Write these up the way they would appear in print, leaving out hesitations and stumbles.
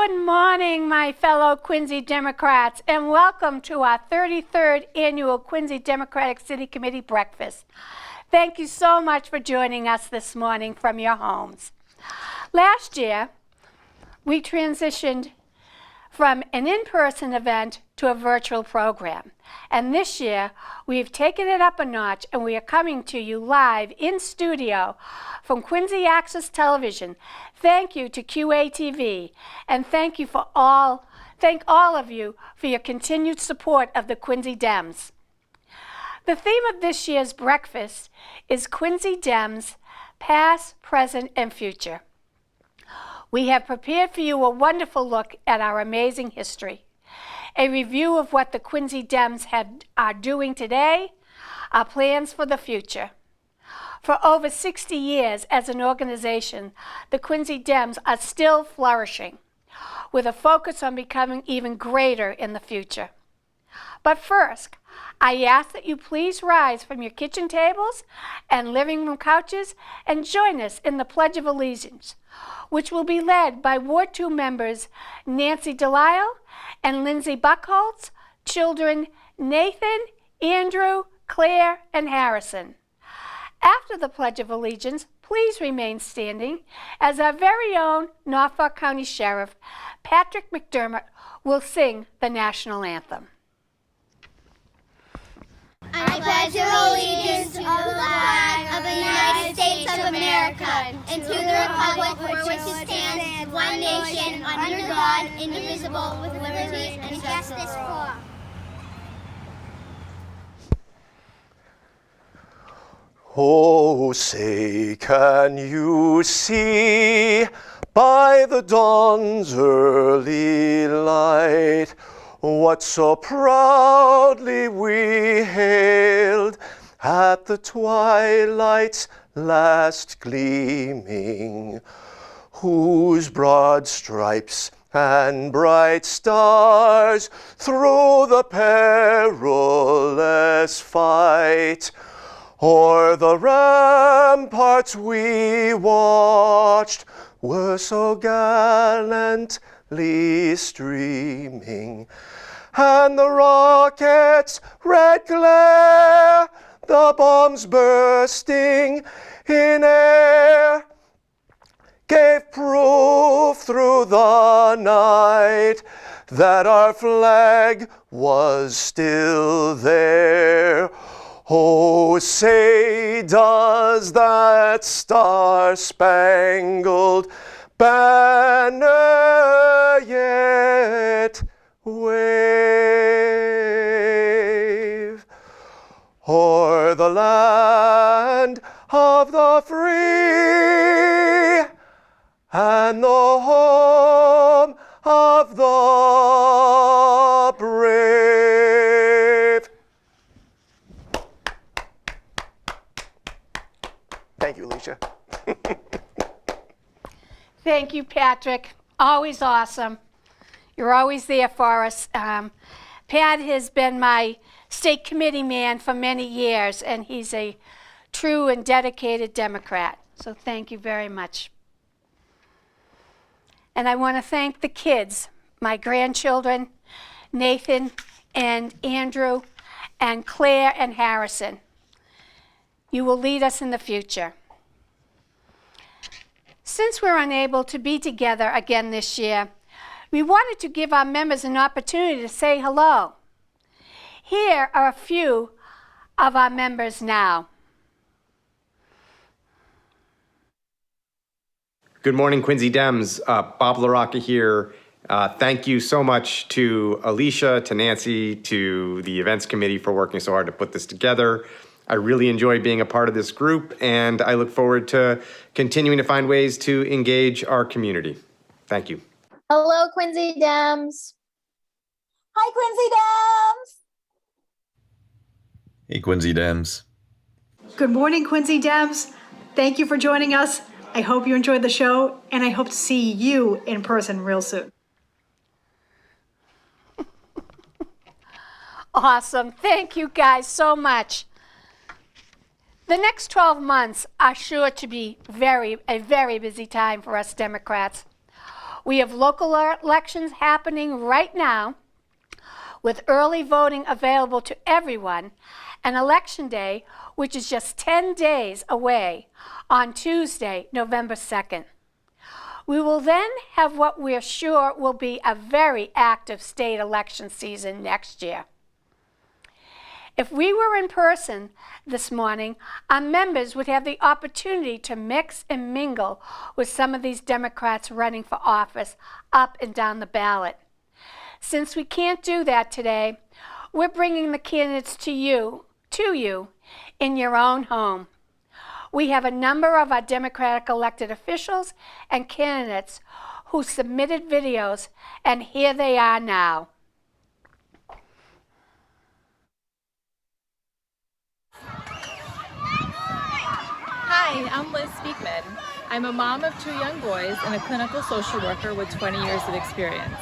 Good morning, my fellow Quincy Democrats, and welcome to our 33rd annual Quincy Democratic City Committee breakfast. Thank you so much for joining us this morning from your homes. Last year, we transitioned from an in-person event to a virtual program. And this year, we've taken it up a notch and we are coming to you live in studio from Quincy Access Television. Thank you to QATV, and thank all of you for your continued support of the Quincy Dems. The theme of this year's breakfast is Quincy Dems, past, present, and future. We have prepared for you a wonderful look at our amazing history, a review of what the Quincy Dems are doing today, our plans for the future. For over 60 years as an organization, the Quincy Dems are still flourishing, with a focus on becoming even greater in the future. But first, I ask that you please rise from your kitchen tables and living room couches and join us in the Pledge of Allegiance, which will be led by Ward 2 members Nancy Delisle and Lindsay Buckholtz, children Nathan, Andrew, Claire, and Harrison. After the Pledge of Allegiance, please remain standing as our very own Norfolk County Sheriff, Patrick McDermott, will sing the national anthem. I pledge allegiance to the flag of the United States of America and to the republic for which it stands, one nation, under God, indivisible, with liberty and justice for all. Oh, say, can you see by the dawn's early light what so proudly we hailed at the twilight's last gleaming, whose broad stripes and bright stars through the perilous fight o'er the ramparts we watched were so gallantly streaming, and the rockets' red glare, the bombs bursting in air, gave proof through the night that our flag was still there. Oh, say, does that star-spangled banner yet wave o'er the land of the free and the home of the brave? Thank you, Alicia. Thank you, Patrick. Always awesome. You're always there for us. Pat has been my state committee man for many years, and he's a true and dedicated Democrat. So thank you very much. And I want to thank the kids, my grandchildren, Nathan and Andrew, and Claire and Harrison. You will lead us in the future. Since we're unable to be together again this year, we wanted to give our members an opportunity to say hello. Here are a few of our members now. Good morning, Quincy Dems. Bob LaRocca here. Thank you so much to Alicia, to Nancy, to the events committee for working so hard to put this together. I really enjoy being a part of this group, and I look forward to continuing to find ways to engage our community. Thank you. Hello, Quincy Dems. Hi, Quincy Dems. Hey, Quincy Dems. Good morning, Quincy Dems. Thank you for joining us. I hope you enjoyed the show, and I hope to see you in person real soon. Awesome. Thank you guys so much. The next 12 months are sure to be a very busy time for us Democrats. We have local elections happening right now with early voting available to everyone, and Election Day, which is just 10 days away, on Tuesday, November 2nd. We will then have what we're sure will be a very active state election season next year. If we were in person this morning, our members would have the opportunity to mix and mingle with some of these Democrats running for office up and down the ballot. Since we can't do that today, we're bringing the candidates to you in your own home. We have a number of our Democratic elected officials and candidates who submitted videos, and here they are now. Hi, I'm Liz Speakman. I'm a mom of 2 young boys and a clinical social worker with 20 years of experience.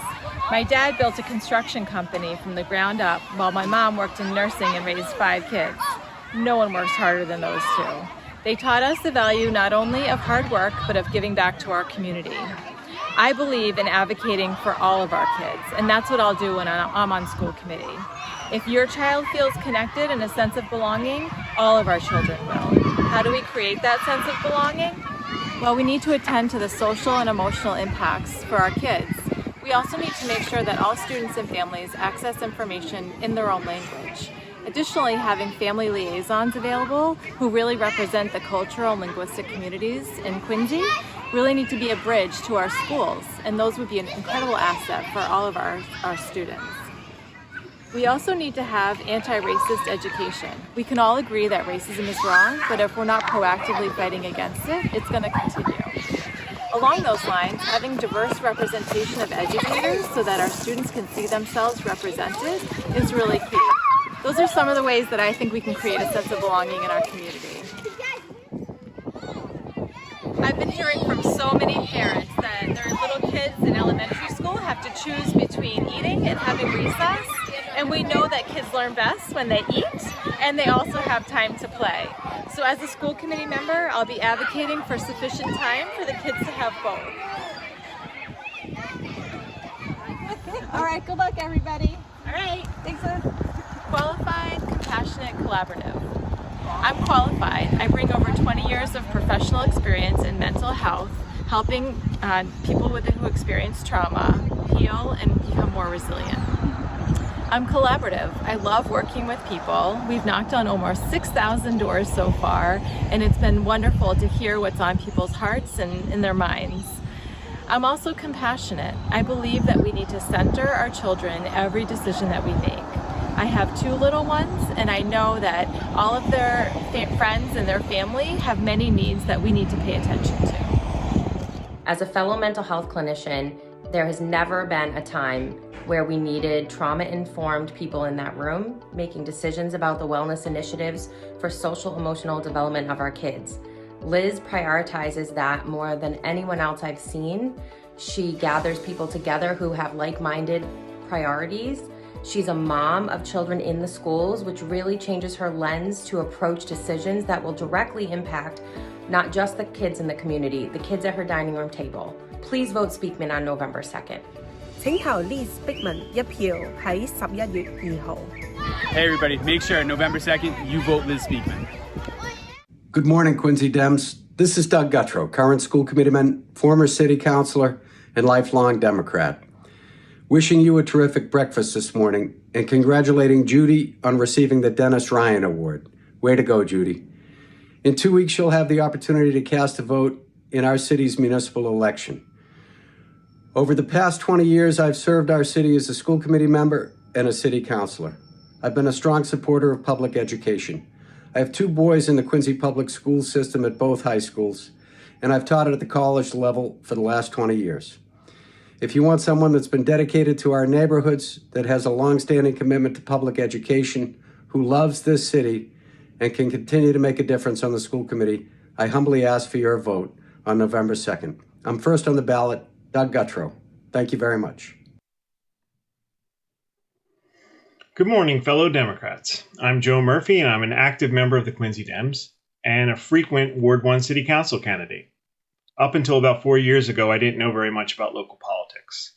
My dad built a construction company from the ground up while my mom worked in nursing and raised 5 kids. No one works harder than those 2. They taught us the value not only of hard work, but of giving back to our community. I believe in advocating for all of our kids, and that's what I'll do when I'm on school committee. If your child feels connected and a sense of belonging, all of our children will. How do we create that sense of belonging? Well, we need to attend to the social and emotional impacts for our kids. We also need to make sure that all students and families access information in their own language. Additionally, having family liaisons available who really represent the cultural and linguistic communities in Quincy really need to be a bridge to our schools, and those would be an incredible asset for all of our students. We also need to have anti-racist education. We can all agree that racism is wrong, but if we're not proactively fighting against it, it's going to continue. Along those lines, having diverse representation of educators so that our students can see themselves represented is really key. Those are some of the ways that I think we can create a sense of belonging in our community. I've been hearing from so many parents that their little kids in elementary school have to choose between eating and having recess, and we know that kids learn best when they eat and they also have time to play. So as a school committee member, I'll be advocating for sufficient time for the kids to have both. All right, good luck everybody. All right, thanks. Qualified, compassionate, collaborative. I'm qualified. I bring over 20 years of professional experience in mental health, helping people who experience trauma heal and become more resilient. I'm collaborative. I love working with people. We've knocked on almost 6,000 doors so far, and it's been wonderful to hear what's on people's hearts and in their minds. I'm also compassionate. I believe that we need to center our children in every decision that we make. I have 2 little ones, and I know that all of their friends and their family have many needs that we need to pay attention to. As a fellow mental health clinician, there has never been a time where we needed trauma-informed people in that room making decisions about the wellness initiatives for social emotional development of our kids. Liz prioritizes that more than anyone else I've seen. She gathers people together who have like-minded priorities. She's a mom of children in the schools, which really changes her lens to approach decisions that will directly impact not just the kids in the community, the kids at her dining room table. Please vote Speakman on November 2nd. 請投 Liz Speakman 一票喺11月2號。 Hey everybody, make sure November 2nd you vote Liz Speakman. Good morning, Quincy Dems. This is Doug Gutrow, current school committeeman, former city councilor, and lifelong Democrat. Wishing you a terrific breakfast this morning and congratulating Judy on receiving the Dennis Ryan Award. Way to go, Judy. In 2 weeks, you'll have the opportunity to cast a vote in our city's municipal election. Over the past 20 years, I've served our city as a school committee member and a city councilor. I've been a strong supporter of public education. I have 2 boys in the Quincy public school system at both high schools, and I've taught at the college level for the last 20 years. If you want someone that's been dedicated to our neighborhoods, that has a longstanding commitment to public education, who loves this city, and can continue to make a difference on the school committee, I humbly ask for your vote on November 2nd. I'm first on the ballot, Doug Gutrow. Thank you very much. Good morning, fellow Democrats. I'm Joe Murphy, and I'm an active member of the Quincy Dems and a frequent Ward 1 City Council candidate. Up until about 4 years ago, I didn't know very much about local politics.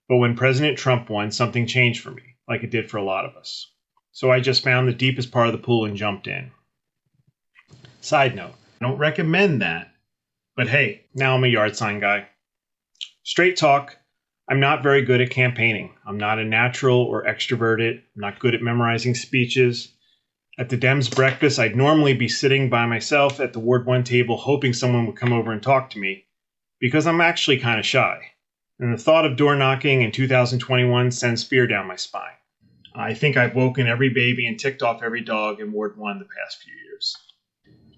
But when President Trump won, something changed for me, like it did for a lot of us. So I just found the deepest part of the pool and jumped in. Side note, I don't recommend that, but hey, now I'm a yard sign guy. Straight talk, I'm not very good at campaigning. I'm not a natural or extroverted. I'm not good at memorizing speeches. At the Dems breakfast, I'd normally be sitting by myself at the Ward 1 table hoping someone would come over and talk to me, because I'm actually kind of shy. And the thought of door knocking in 2021 sends fear down my spine. I think I've woken every baby and ticked off every dog in Ward 1 the past few years.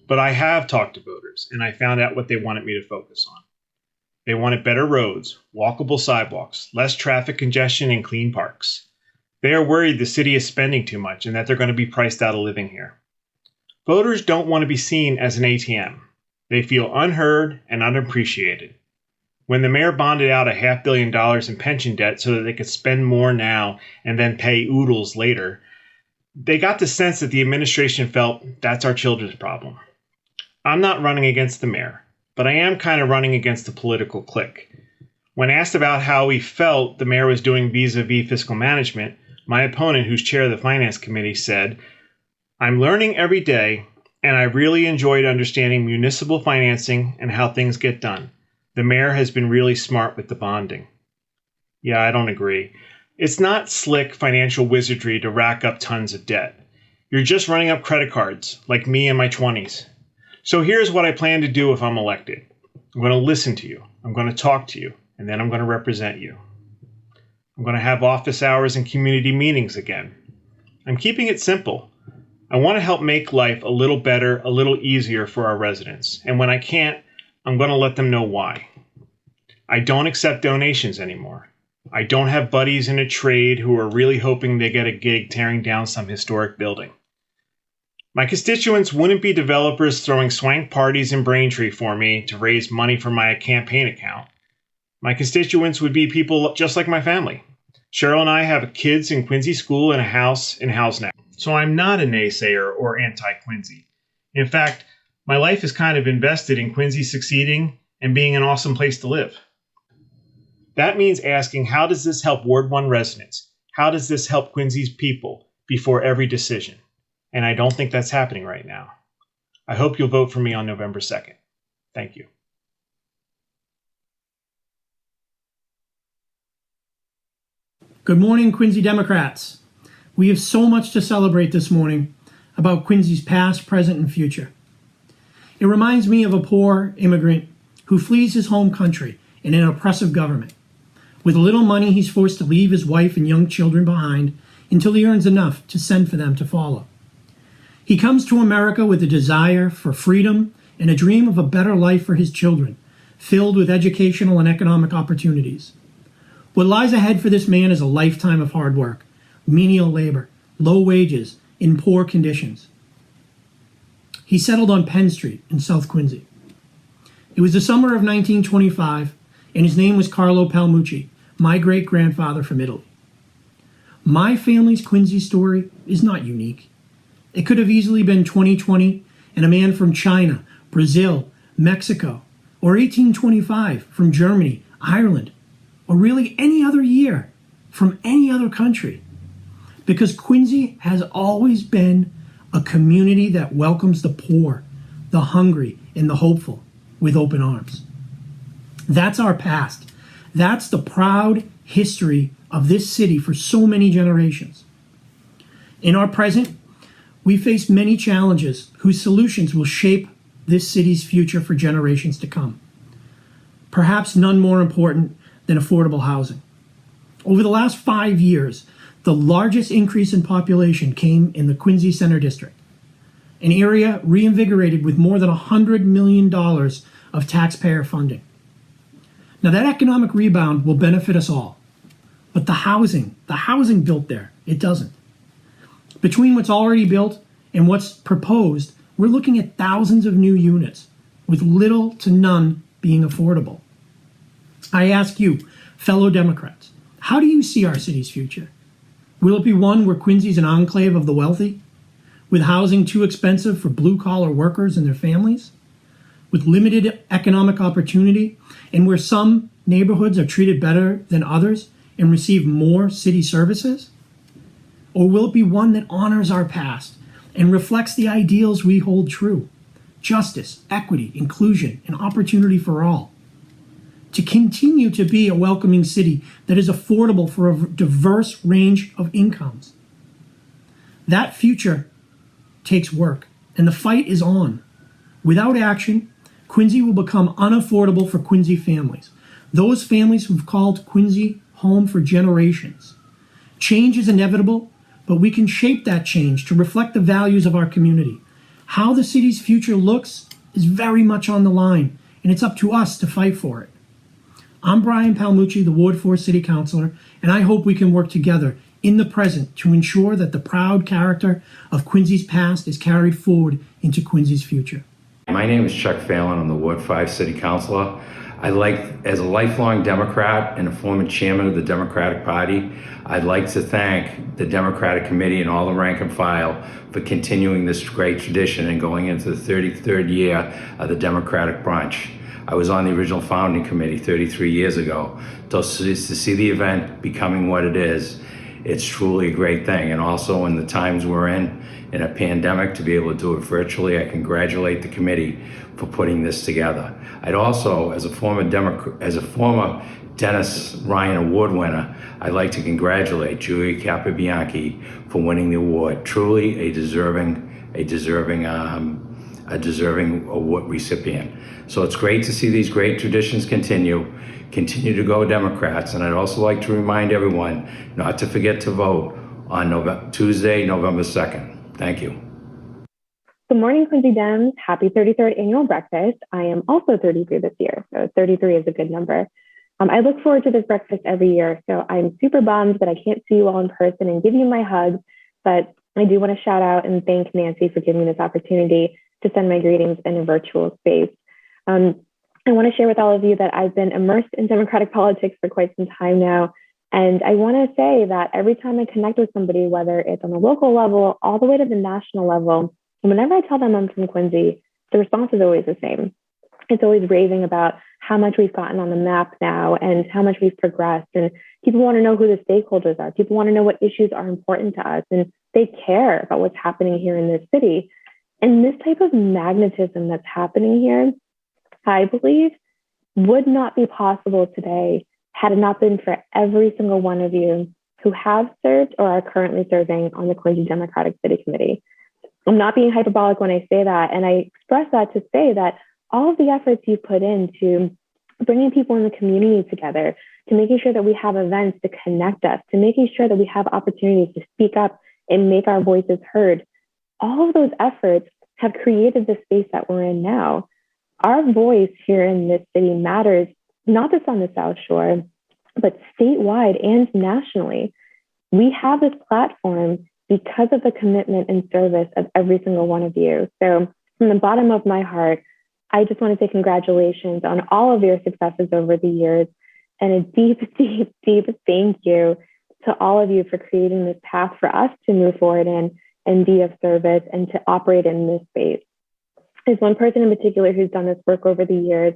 But I have talked to voters, and I found out what they wanted me to focus on. They wanted better roads, walkable sidewalks, less traffic congestion, and clean parks. They are worried the city is spending too much and that they're going to be priced out of living here. Voters don't want to be seen as an ATM. They feel unheard and unappreciated. When the mayor bonded out $500 million in pension debt so that they could spend more now and then pay oodles later, they got the sense that the administration felt that's our children's problem. I'm not running against the mayor, but I am kind of running against the political clique. When asked about how he felt the mayor was doing vis-a-vis fiscal management, my opponent, who's chair of the Finance Committee, said, "I'm learning every day, and I really enjoyed understanding municipal financing and how things get done. The mayor has been really smart with the bonding." Yeah, I don't agree. It's not slick financial wizardry to rack up tons of debt. You're just running up credit cards, like me in my 20s. So here's what I plan to do if I'm elected. I'm going to listen to you. I'm going to talk to you. And then I'm going to represent you. I'm going to have office hours and community meetings again. I'm keeping it simple. I want to help make life a little better, a little easier for our residents. And when I can't, I'm going to let them know why. I don't accept donations anymore. I don't have buddies in a trade who are really hoping they get a gig tearing down some historic building. My constituents wouldn't be developers throwing swank parties in Braintree for me to raise money for my campaign account. My constituents would be people just like my family. Cheryl and I have kids in Quincy school and a house in Housenow. So I'm not a naysayer or anti-Quincy. In fact, my life is kind of invested in Quincy succeeding and being an awesome place to live. That means asking, how does this help Ward 1 residents? How does this help Quincy's people before every decision? And I don't think that's happening right now. I hope you'll vote for me on November 2nd. Thank you. Good morning, Quincy Democrats. We have so much to celebrate this morning about Quincy's past, present, and future. It reminds me of a poor immigrant who flees his home country in an oppressive government. With little money, he's forced to leave his wife and young children behind until he earns enough to send for them to follow. He comes to America with a desire for freedom and a dream of a better life for his children, filled with educational and economic opportunities. What lies ahead for this man is a lifetime of hard work, menial labor, low wages, in poor conditions. He settled on Penn Street in South Quincy. It was the summer of 1925, and his name was Carlo Palmucci, my great-grandfather from Italy. My family's Quincy story is not unique. It could have easily been 2020 and a man from China, Brazil, Mexico, or 1825 from Germany, Ireland, or really any other year from any other country. Because Quincy has always been a community that welcomes the poor, the hungry, and the hopeful with open arms. That's our past. That's the proud history of this city for so many generations. In our present, we face many challenges whose solutions will shape this city's future for generations to come. Perhaps none more important than affordable housing. Over the last 5 years, the largest increase in population came in the Quincy Center District, an area reinvigorated with more than $100 million of taxpayer funding. Now that economic rebound will benefit us all, but the housing built there, it doesn't. Between what's already built and what's proposed, we're looking at thousands of new units, with little to none being affordable. I ask you, fellow Democrats, how do you see our city's future? Will it be one where Quincy's an enclave of the wealthy, with housing too expensive for blue-collar workers and their families? with limited economic opportunity and where some neighborhoods are treated better than others and receive more city services? Or will it be one that honors our past and reflects the ideals we hold true? Justice, equity, inclusion, and opportunity for all. To continue to be a welcoming city that is affordable for a diverse range of incomes. That future takes work, and the fight is on. Without action, Quincy will become unaffordable for Quincy families, those families who've called Quincy home for generations. Change is inevitable, but we can shape that change to reflect the values of our community. How the city's future looks is very much on the line, and it's up to us to fight for it. I'm Brian Palmucci, the Ward 4 City Councilor, and I hope we can work together in the present to ensure that the proud character of Quincy's past is carried forward into Quincy's future. My name is Chuck Phelan. I'm the Ward 5 City Councilor. As a lifelong Democrat and a former chairman of the Democratic Party, I'd like to thank the Democratic Committee and all the rank and file for continuing this great tradition and going into the 33rd year of the Democratic Brunch. I was on the original founding committee 33 years ago. To see the event becoming what it is, it's truly a great thing. And also in the times we're in a pandemic, to be able to do it virtually, I congratulate the committee for putting this together. I'd also, as a former Dennis Ryan Award winner, I'd like to congratulate Julia Capabianchi for winning the award. Truly a deserving award recipient. So it's great to see these great traditions continue to go Democrats. And I'd also like to remind everyone not to forget to vote on Tuesday, November 2nd. Thank you. Good morning, Quincy Dems. Happy 33rd annual breakfast. I am also 33 this year, so 33 is a good number. I look forward to this breakfast every year, so I'm super bummed that I can't see you all in person and give you my hugs, but I do want to shout out and thank Nancy for giving me this opportunity to send my greetings in a virtual space. I want to share with all of you that I've been immersed in Democratic politics for quite some time now. And I want to say that every time I connect with somebody, whether it's on the local level, all the way to the national level, whenever I tell them I'm from Quincy, the response is always the same. It's always raving about how much we've gotten on the map now and how much we've progressed. And people want to know who the stakeholders are. People want to know what issues are important to us. And they care about what's happening here in this city. And this type of magnetism that's happening here, I believe, would not be possible today had it not been for every single one of you who have served or are currently serving on the Quincy Democratic City Committee. I'm not being hyperbolic when I say that, and I express that to say that all of the efforts you've put into bringing people in the community together, to making sure that we have events to connect us, to making sure that we have opportunities to speak up and make our voices heard, all of those efforts have created the space that we're in now. Our voice here in this city matters, not just on the South Shore, but statewide and nationally. We have this platform because of the commitment and service of every single one of you. So from the bottom of my heart, I just want to say congratulations on all of your successes over the years, and a deep, deep, deep thank you to all of you for creating this path for us to move forward in and be of service and to operate in this space. There's one person in particular who's done this work over the years,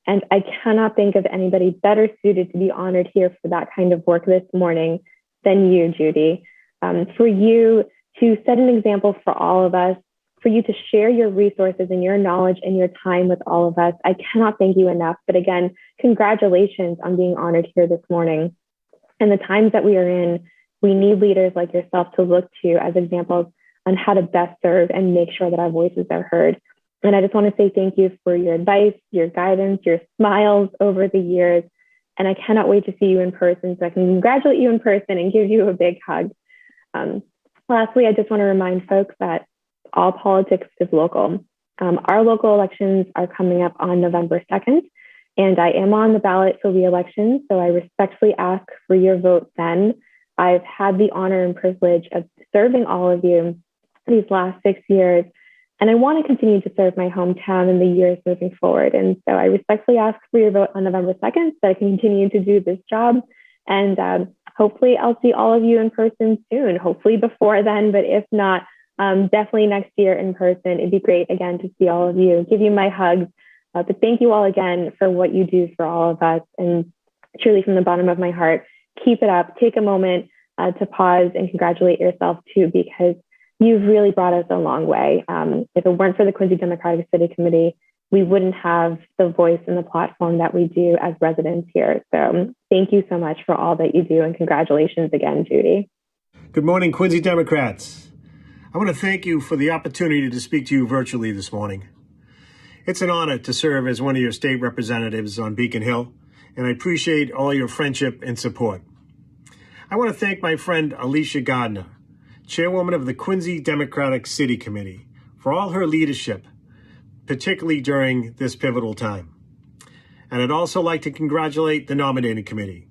and I cannot think of anybody better suited to be honored here for that kind of work this morning than you, Judy. For you to set an example for all of us, for you to share your resources and your knowledge and your time with all of us. I cannot thank you enough. But again, congratulations on being honored here this morning. And the times that we are in, we need leaders like yourself to look to as examples on how to best serve and make sure that our voices are heard. And I just want to say thank you for your advice, your guidance, your smiles over the years. And I cannot wait to see you in person so I can congratulate you in person and give you a big hug. Lastly, I just want to remind folks that all politics is local. Our local elections are coming up on November 2nd, and I am on the ballot for re-election, so I respectfully ask for your vote then. I've had the honor and privilege of serving all of you these last 6 years, and I want to continue to serve my hometown in the years moving forward. And so I respectfully ask for your vote on November 2nd so I can continue to do this job. And hopefully I'll see all of you in person soon, hopefully before then, but if not, definitely next year in person. It'd be great again to see all of you, give you my hugs, But thank you all again for what you do for all of us. And truly from the bottom of my heart, keep it up. Take a moment to pause and congratulate yourself too, because you've really brought us a long way. If it weren't for the Quincy Democratic City Committee, we wouldn't have the voice and the platform that we do as residents here. So thank you so much for all that you do, and congratulations again, Judy. Good morning, Quincy Democrats. I want to thank you for the opportunity to speak to you virtually this morning. It's an honor to serve as one of your state representatives on Beacon Hill, and I appreciate all your friendship and support. I want to thank my friend Alicia Gardner, chairwoman of the Quincy Democratic City Committee, for all her leadership, particularly during this pivotal time. And I'd also like to congratulate the nominating committee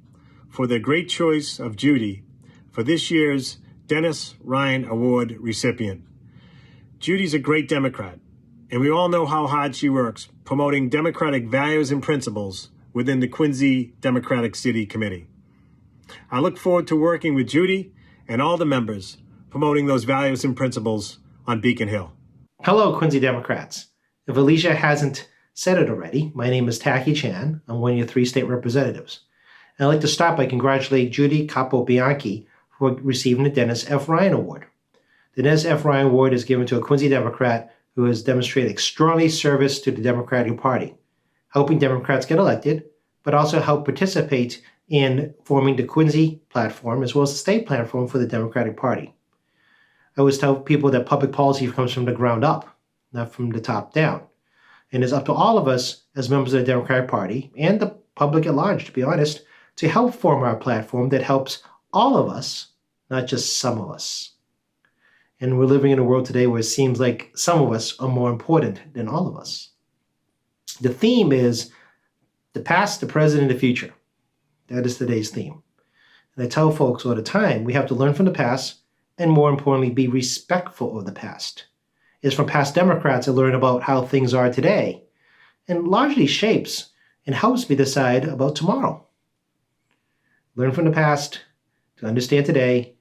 for their great choice of Judy for this year's Dennis Ryan Award recipient. Judy's a great Democrat, and we all know how hard she works promoting democratic values and principles within the Quincy Democratic City Committee. I look forward to working with Judy and all the members promoting those values and principles on Beacon Hill. Hello, Quincy Democrats. If Alicia hasn't said it already, my name is Taki Chan. I'm one of your 3 state representatives. And I'd like to start by congratulating Judy Capobianchi for receiving the Dennis F. Ryan Award. The Dennis F. Ryan Award is given to a Quincy Democrat who has demonstrated extraordinary service to the Democratic Party, helping Democrats get elected, but also help participate in forming the Quincy platform as well as the state platform for the Democratic Party. I always tell people that public policy comes from the ground up, not from the top down. And it's up to all of us as members of the Democratic Party and the public at large, to be honest, to help form our platform that helps all of us, not just some of us. And we're living in a world today where it seems like some of us are more important than all of us. The theme is the past, the present, and the future. That is today's theme. And I tell folks all the time, we have to learn from the past and, more importantly, be respectful of the past. It's from past Democrats to learn about how things are today and largely shapes and helps me decide about tomorrow. Learn from the past to understand today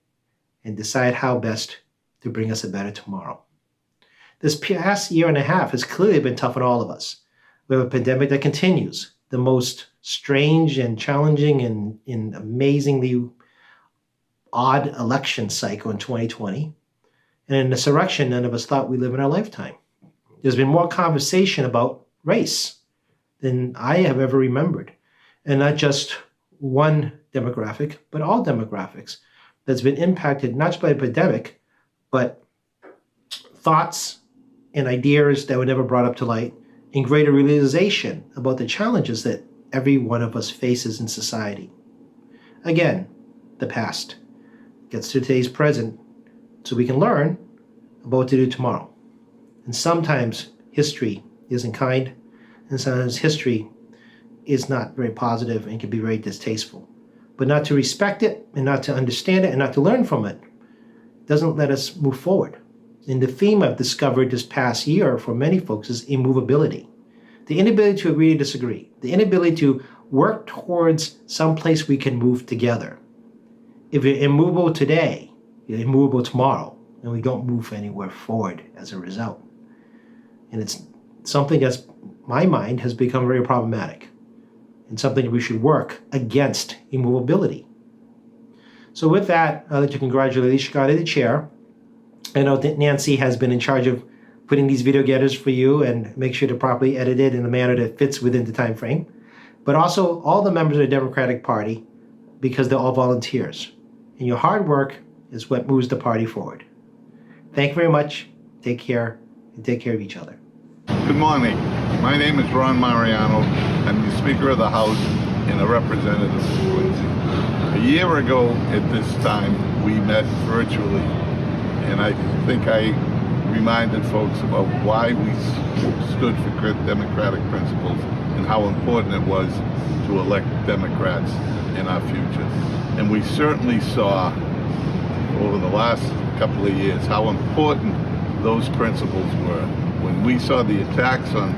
and decide how best to bring us a better tomorrow. This past year and a half has clearly been tough on all of us. We have a pandemic that continues, the most strange and challenging and amazingly odd election cycle in 2020. And in this election, none of us thought we'd live in our lifetime. There's been more conversation about race than I have ever remembered. And not just one demographic, but all demographics that's been impacted not just by the pandemic, but thoughts and ideas that were never brought up to light, and greater realization about the challenges that every one of us faces in society. Again, the past gets to today's present so we can learn about what to do tomorrow. And sometimes history isn't kind, and sometimes history is not very positive and can be very distasteful. But not to respect it, and not to understand it, and not to learn from it doesn't let us move forward. And the theme I've discovered this past year for many folks is immovability. The inability to agree to disagree. The inability to work towards some place we can move together. If you're immovable today, you're immovable tomorrow, and we don't move anywhere forward as a result. And it's something that's, my mind, has become very problematic, and something we should work against immovability. So with that, I'd like to congratulate Alicia Gardner, the chair. I know that Nancy has been in charge of putting these video together for you and make sure to properly edit it in a manner that fits within the time frame. But also all the members of the Democratic Party, because they're all volunteers. And your hard work is what moves the party forward. Thank you very much. Take care, and take care of each other. Good morning. My name is Ron Mariano. I'm the Speaker of the House and a representative of Quincy. A year ago at this time, we met virtually, and I think I reminded folks about why we stood for democratic principles and how important it was to elect Democrats in our future. And we certainly saw over the last couple of years how important those principles were. When we saw the attacks on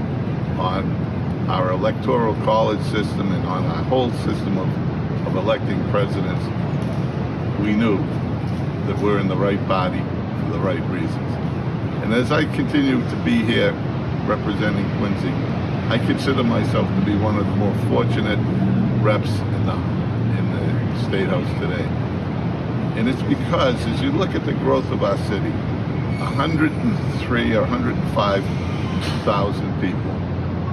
our electoral college system and on our whole system of electing presidents, we knew that we're in the right party for the right reasons. And as I continue to be here representing Quincy, I consider myself to be one of the more fortunate reps in the State House today. And it's because as you look at the growth of our city, 103 or 105,000 people,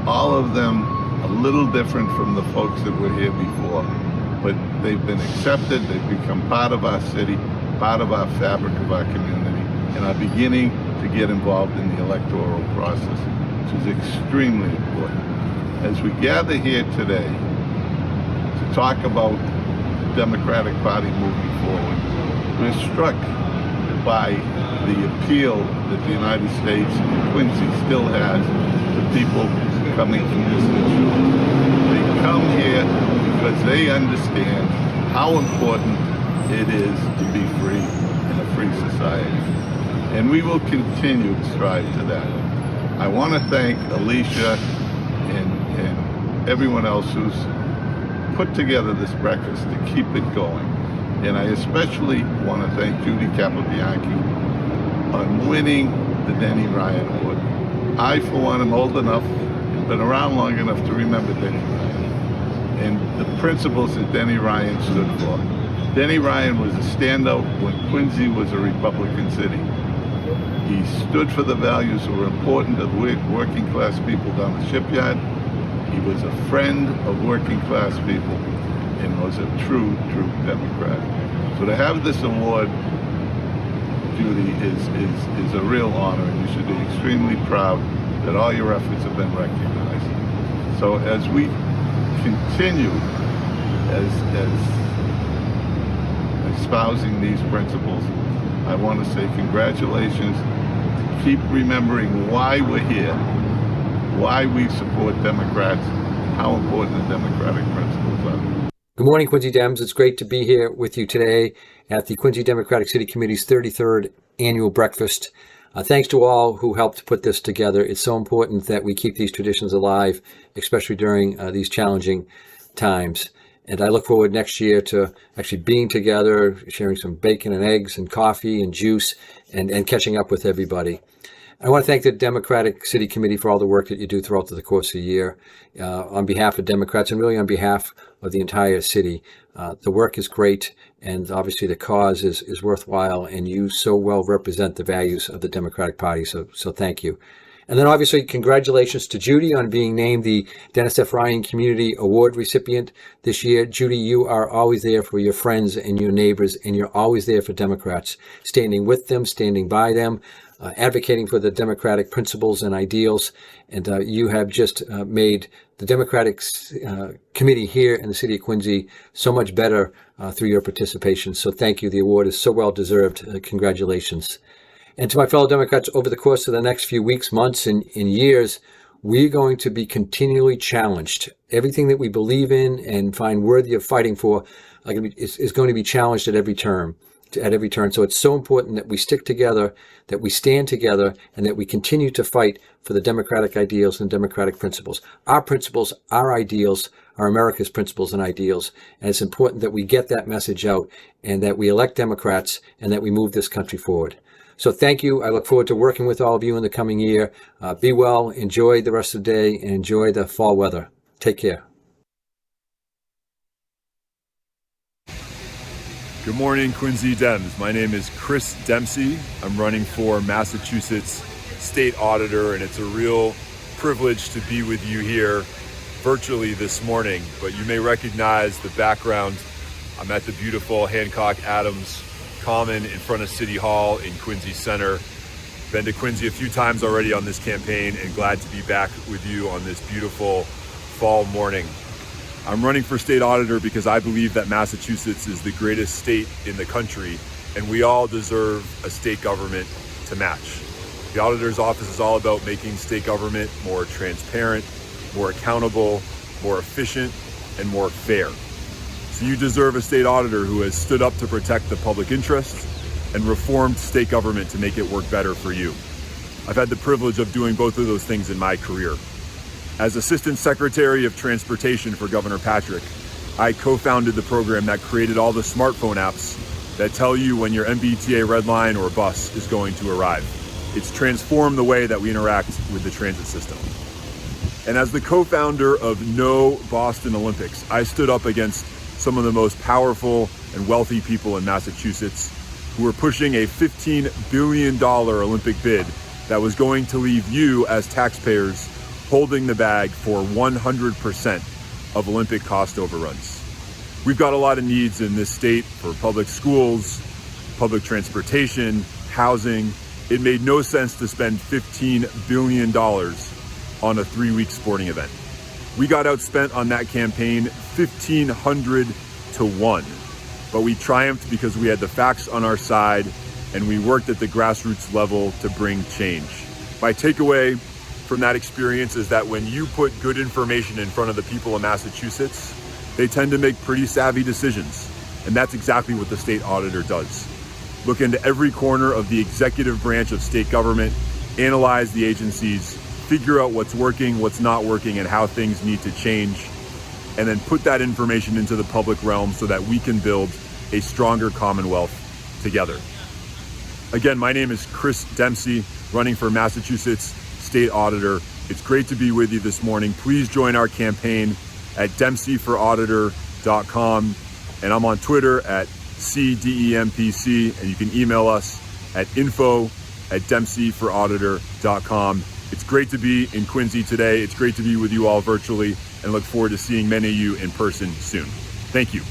all of them a little different from the folks that were here before, but they've been accepted, they've become part of our city, part of our fabric of our community, and are beginning to get involved in the electoral process, which is extremely important. As we gather here today to talk about the Democratic Party moving forward, we're struck by the appeal that the United States and Quincy still has to people coming from distant shores. They come here because they understand how important it is to be free in a free society. And we will continue to strive to that. I want to thank Alicia and everyone else who's put together this breakfast to keep it going. And I especially want to thank Judy Capobianchi on winning the Denny Ryan Award. I, for one, am old enough and been around long enough to remember Denny Ryan and the principles that Denny Ryan stood for. Denny Ryan was a standout when Quincy was a Republican city. He stood for the values that were important to working class people down the shipyard. He was a friend of working class people and was a true Democrat. So to have this award, Judy, is a real honor, and you should be extremely proud that all your efforts have been recognized. So as we continue as espousing these principles, I want to say congratulations. Keep remembering why we're here, why we support Democrats, how important the democratic principles are. Good morning, Quincy Dems. It's great to be here with you today at the Quincy Democratic City Committee's 33rd annual breakfast. Thanks to all who helped put this together. It's so important that we keep these traditions alive, especially during these challenging times. And I look forward next year to actually being together, sharing some bacon and eggs and coffee and juice and catching up with everybody. I want to thank the Democratic City Committee for all the work that you do throughout the course of the year on behalf of Democrats and really on behalf of the entire city. The work is great, and obviously the cause is worthwhile, and you so well represent the values of the Democratic Party, so thank you. And then obviously congratulations to Judy on being named the Dennis F. Ryan Community Award recipient this year. Judy, you are always there for your friends and your neighbors, and you're always there for Democrats, standing with them, standing by them, advocating for the democratic principles and ideals. And you have just made the Democratic Committee here in the city of Quincy so much better through your participation. So thank you. The award is so well deserved. Congratulations. And to my fellow Democrats, over the course of the next few weeks, months, and years, we're going to be continually challenged. Everything that we believe in and find worthy of fighting for is going to be challenged at every turn. So it's so important that we stick together, that we stand together, and that we continue to fight for the democratic ideals and democratic principles. Our principles, our ideals, are America's principles and ideals. And it's important that we get that message out and that we elect Democrats and that we move this country forward. So thank you. I look forward to working with all of you in the coming year. Be well, enjoy the rest of the day, and enjoy the fall weather. Take care. Good morning, Quincy Dems. My name is Chris Dempsey. I'm running for Massachusetts State Auditor, and it's a real privilege to be with you here virtually this morning. But you may recognize the background. I'm at the beautiful Hancock Adams Common in front of City Hall in Quincy Center. Been to Quincy a few times already on this campaign and glad to be back with you on this beautiful fall morning. I'm running for state auditor because I believe that Massachusetts is the greatest state in the country and we all deserve a state government to match. The auditor's office is all about making state government more transparent, more accountable, more efficient, and more fair. So you deserve a state auditor who has stood up to protect the public interest and reformed state government to make it work better for you. I've had the privilege of doing both of those things in my career. As Assistant Secretary of Transportation for Governor Patrick, I co-founded the program that created all the smartphone apps that tell you when your MBTA red line or bus is going to arrive. It's transformed the way that we interact with the transit system. And as the co-founder of No Boston Olympics, I stood up against some of the most powerful and wealthy people in Massachusetts who were pushing a $15 billion Olympic bid that was going to leave you as taxpayers holding the bag for 100% of Olympic cost overruns. We've got a lot of needs in this state for public schools, public transportation, housing. It made no sense to spend $15 billion on a 3-week sporting event. We got outspent on that campaign 1,500 to 1, but we triumphed because we had the facts on our side and we worked at the grassroots level to bring change. My takeaway from that experience is that when you put good information in front of the people of Massachusetts, they tend to make pretty savvy decisions. And that's exactly what the state auditor does. Look into every corner of the executive branch of state government, analyze the agencies, figure out what's working, what's not working, and how things need to change, and then put that information into the public realm so that we can build a stronger Commonwealth together. Again, my name is Chris Dempsey, running for Massachusetts State Auditor. It's great to be with you this morning. Please join our campaign at dempseyforauditor.com, and I'm on Twitter at CDEMPC, and you can email us at info@dempseyforauditor.com. It's great to be in Quincy today. It's great to be with you all virtually, and look forward to seeing many of you in person soon. Thank you.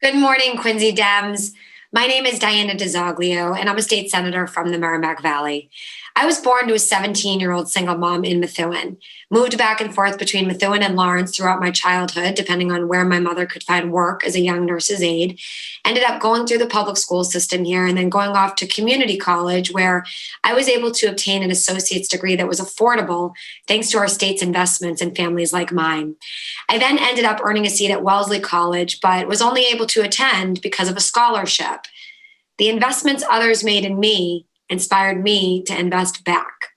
Good morning, Quincy Dems. My name is Diana DeZoglio, and I'm a state senator from the Merrimack Valley. I was born to a 17-year-old single mom in Methuen, moved back and forth between Methuen and Lawrence throughout my childhood, depending on where my mother could find work as a young nurse's aide, ended up going through the public school system here and then going off to community college, where I was able to obtain an associate's degree that was affordable thanks to our state's investments in families like mine. I then ended up earning a seat at Wellesley College, but was only able to attend because of a scholarship. The investments others made in me inspired me to invest back.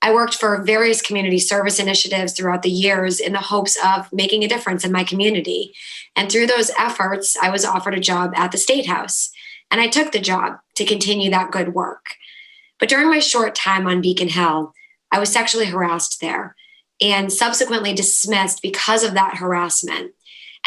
I worked for various community service initiatives throughout the years in the hopes of making a difference in my community. And through those efforts, I was offered a job at the State House, and I took the job to continue that good work. But during my short time on Beacon Hill, I was sexually harassed there and subsequently dismissed because of that harassment.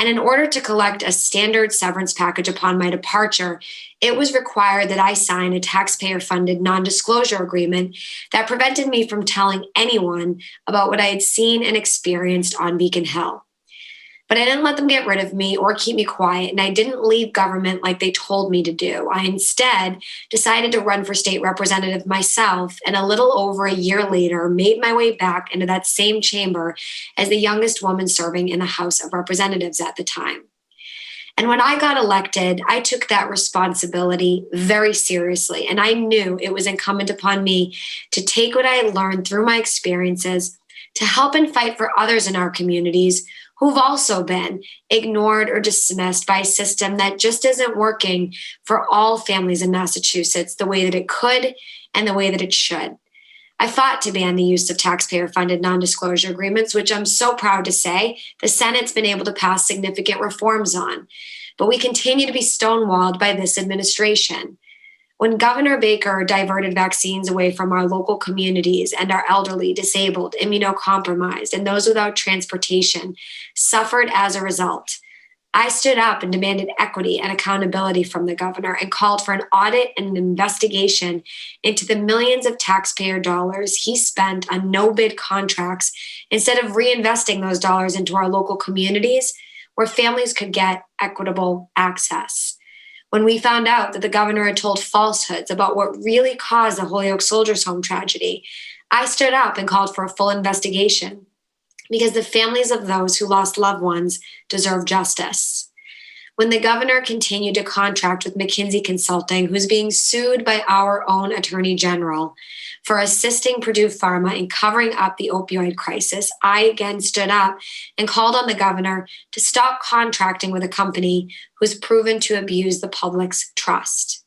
And in order to collect a standard severance package upon my departure, it was required that I sign a taxpayer-funded non-disclosure agreement that prevented me from telling anyone about what I had seen and experienced on Beacon Hill. But I didn't let them get rid of me or keep me quiet, and I didn't leave government like they told me to do. I instead decided to run for state representative myself, and a little over a year later made my way back into that same chamber as the youngest woman serving in the House of Representatives at the time. And when I got elected, I took that responsibility very seriously, and I knew it was incumbent upon me to take what I had learned through my experiences to help and fight for others in our communities who've also been ignored or dismissed by a system that just isn't working for all families in Massachusetts the way that it could and the way that it should. I fought to ban the use of taxpayer-funded non-disclosure agreements, which I'm so proud to say the Senate's been able to pass significant reforms on. But we continue to be stonewalled by this administration. When Governor Baker diverted vaccines away from our local communities and our elderly, disabled, immunocompromised, and those without transportation suffered as a result, I stood up and demanded equity and accountability from the governor and called for an audit and an investigation into the millions of taxpayer dollars he spent on no-bid contracts instead of reinvesting those dollars into our local communities where families could get equitable access. When we found out that the governor had told falsehoods about what really caused the Holyoke Soldiers' Home tragedy, I stood up and called for a full investigation because the families of those who lost loved ones deserve justice. When the governor continued to contract with McKinsey Consulting, who's being sued by our own attorney general for assisting Purdue Pharma in covering up the opioid crisis, I again stood up and called on the governor to stop contracting with a company who's proven to abuse the public's trust.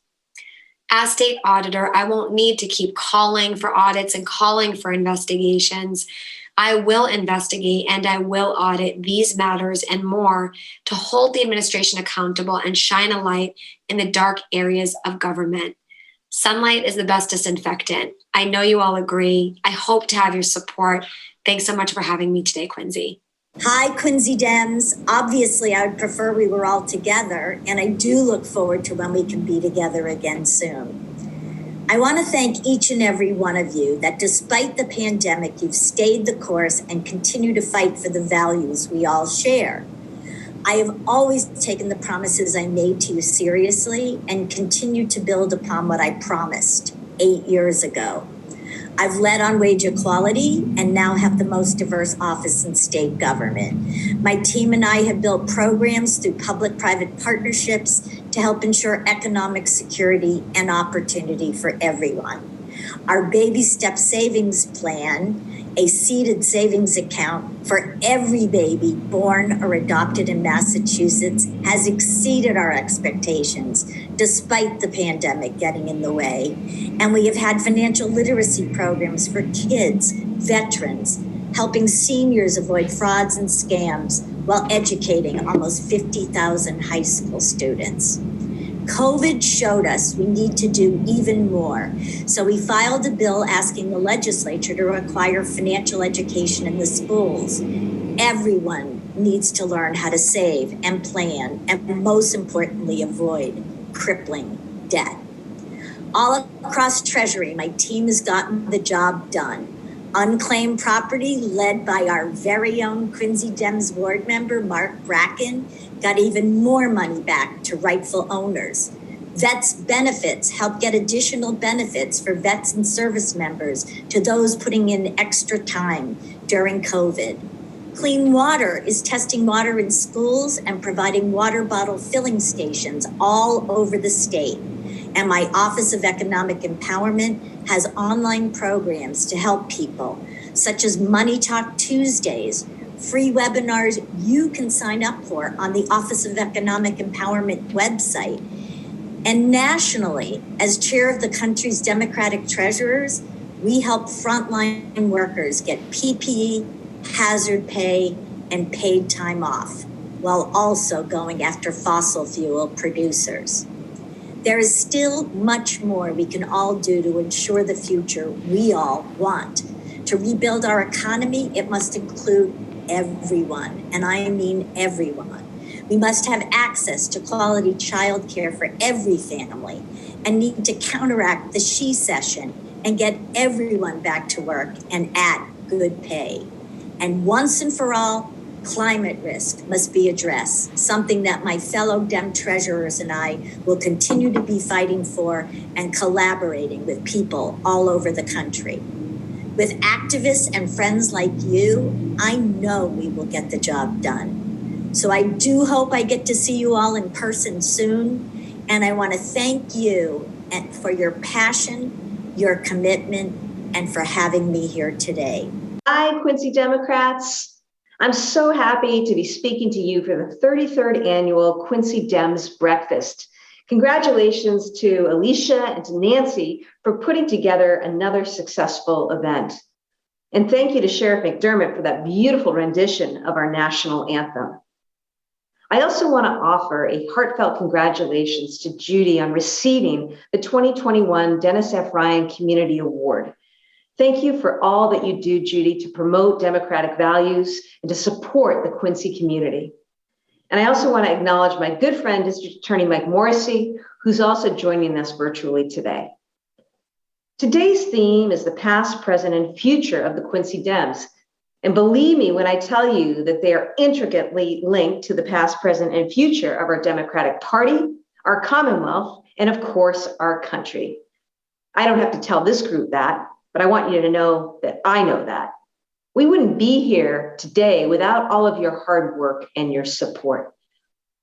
As state auditor, I won't need to keep calling for audits and calling for investigations. I will investigate and I will audit these matters and more to hold the administration accountable and shine a light in the dark areas of government. Sunlight is the best disinfectant. I know you all agree. I hope to have your support. Thanks so much for having me today, Quincy. Hi, Quincy Dems. Obviously, I would prefer we were all together, and I do look forward to when we can be together again soon. I want to thank each and every one of you that despite the pandemic, you've stayed the course and continue to fight for the values we all share. I have always taken the promises I made to you seriously and continue to build upon what I promised 8 years ago. I've led on wage equality and now have the most diverse office in state government. My team and I have built programs through public-private partnerships to help ensure economic security and opportunity for everyone. Our Baby Step Savings Plan, a seeded savings account for every baby born or adopted in Massachusetts, has exceeded our expectations despite the pandemic getting in the way. And we have had financial literacy programs for kids, veterans, helping seniors avoid frauds and scams while educating almost 50,000 high school students. COVID showed us we need to do even more. So we filed a bill asking the legislature to require financial education in the schools. Everyone needs to learn how to save and plan, and most importantly, avoid crippling debt. All across Treasury, my team has gotten the job done. Unclaimed property, led by our very own Quincy Dems board member, Mark Bracken, got even more money back to rightful owners. Vets benefits help get additional benefits for vets and service members to those putting in extra time during COVID. Clean Water is testing water in schools and providing water bottle filling stations all over the state. And my Office of Economic Empowerment has online programs to help people, such as Money Talk Tuesdays, free webinars you can sign up for on the Office of Economic Empowerment website. And nationally, as chair of the country's Democratic treasurers, we help frontline workers get PPE, hazard pay, and paid time off, while also going after fossil fuel producers. There is still much more we can all do to ensure the future we all want. To rebuild our economy, it must include everyone, and I mean everyone. We must have access to quality childcare for every family and need to counteract the she-cession and get everyone back to work and at good pay. And once and for all, climate risk must be addressed, something that my fellow Dem treasurers and I will continue to be fighting for and collaborating with people all over the country. With activists and friends like you, I know we will get the job done. So I do hope I get to see you all in person soon. And I want to thank you for your passion, your commitment, and for having me here today. Hi, Quincy Democrats. I'm so happy to be speaking to you for the 33rd annual Quincy Dems Breakfast. Congratulations to Alicia and to Nancy for putting together another successful event. And thank you to Sheriff McDermott for that beautiful rendition of our national anthem. I also want to offer a heartfelt congratulations to Judy on receiving the 2021 Dennis F. Ryan Community Award. Thank you for all that you do, Judy, to promote democratic values and to support the Quincy community. And I also want to acknowledge my good friend, District Attorney Mike Morrissey, who's also joining us virtually today. Today's theme is the past, present, and future of the Quincy Dems. And believe me when I tell you that they are intricately linked to the past, present, and future of our Democratic Party, our Commonwealth, and of course, our country. I don't have to tell this group that, but I want you to know that I know that. We wouldn't be here today without all of your hard work and your support.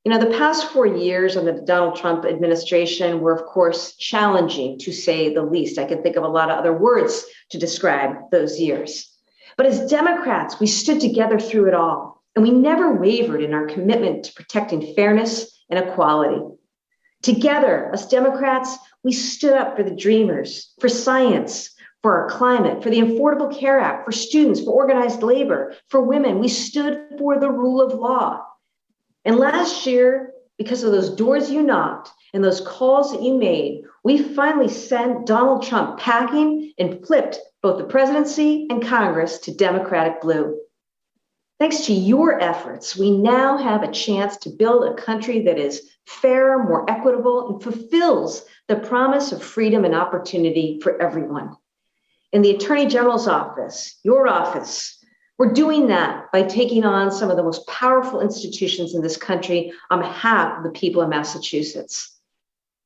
You know, the past 4 years under the Donald Trump administration were, of course, challenging, to say the least. I can think of a lot of other words to describe those years. But as Democrats, we stood together through it all, and we never wavered in our commitment to protecting fairness and equality. Together, as Democrats, we stood up for the dreamers, for science, for our climate, for the Affordable Care Act, for students, for organized labor, for women. We stood for the rule of law. And last year, because of those doors you knocked and those calls that you made, we finally sent Donald Trump packing and flipped both the presidency and Congress to Democratic blue. Thanks to your efforts, we now have a chance to build a country that is fairer, more equitable, and fulfills the promise of freedom and opportunity for everyone. In the Attorney General's office, your office, we're doing that by taking on some of the most powerful institutions in this country on behalf of the people of Massachusetts.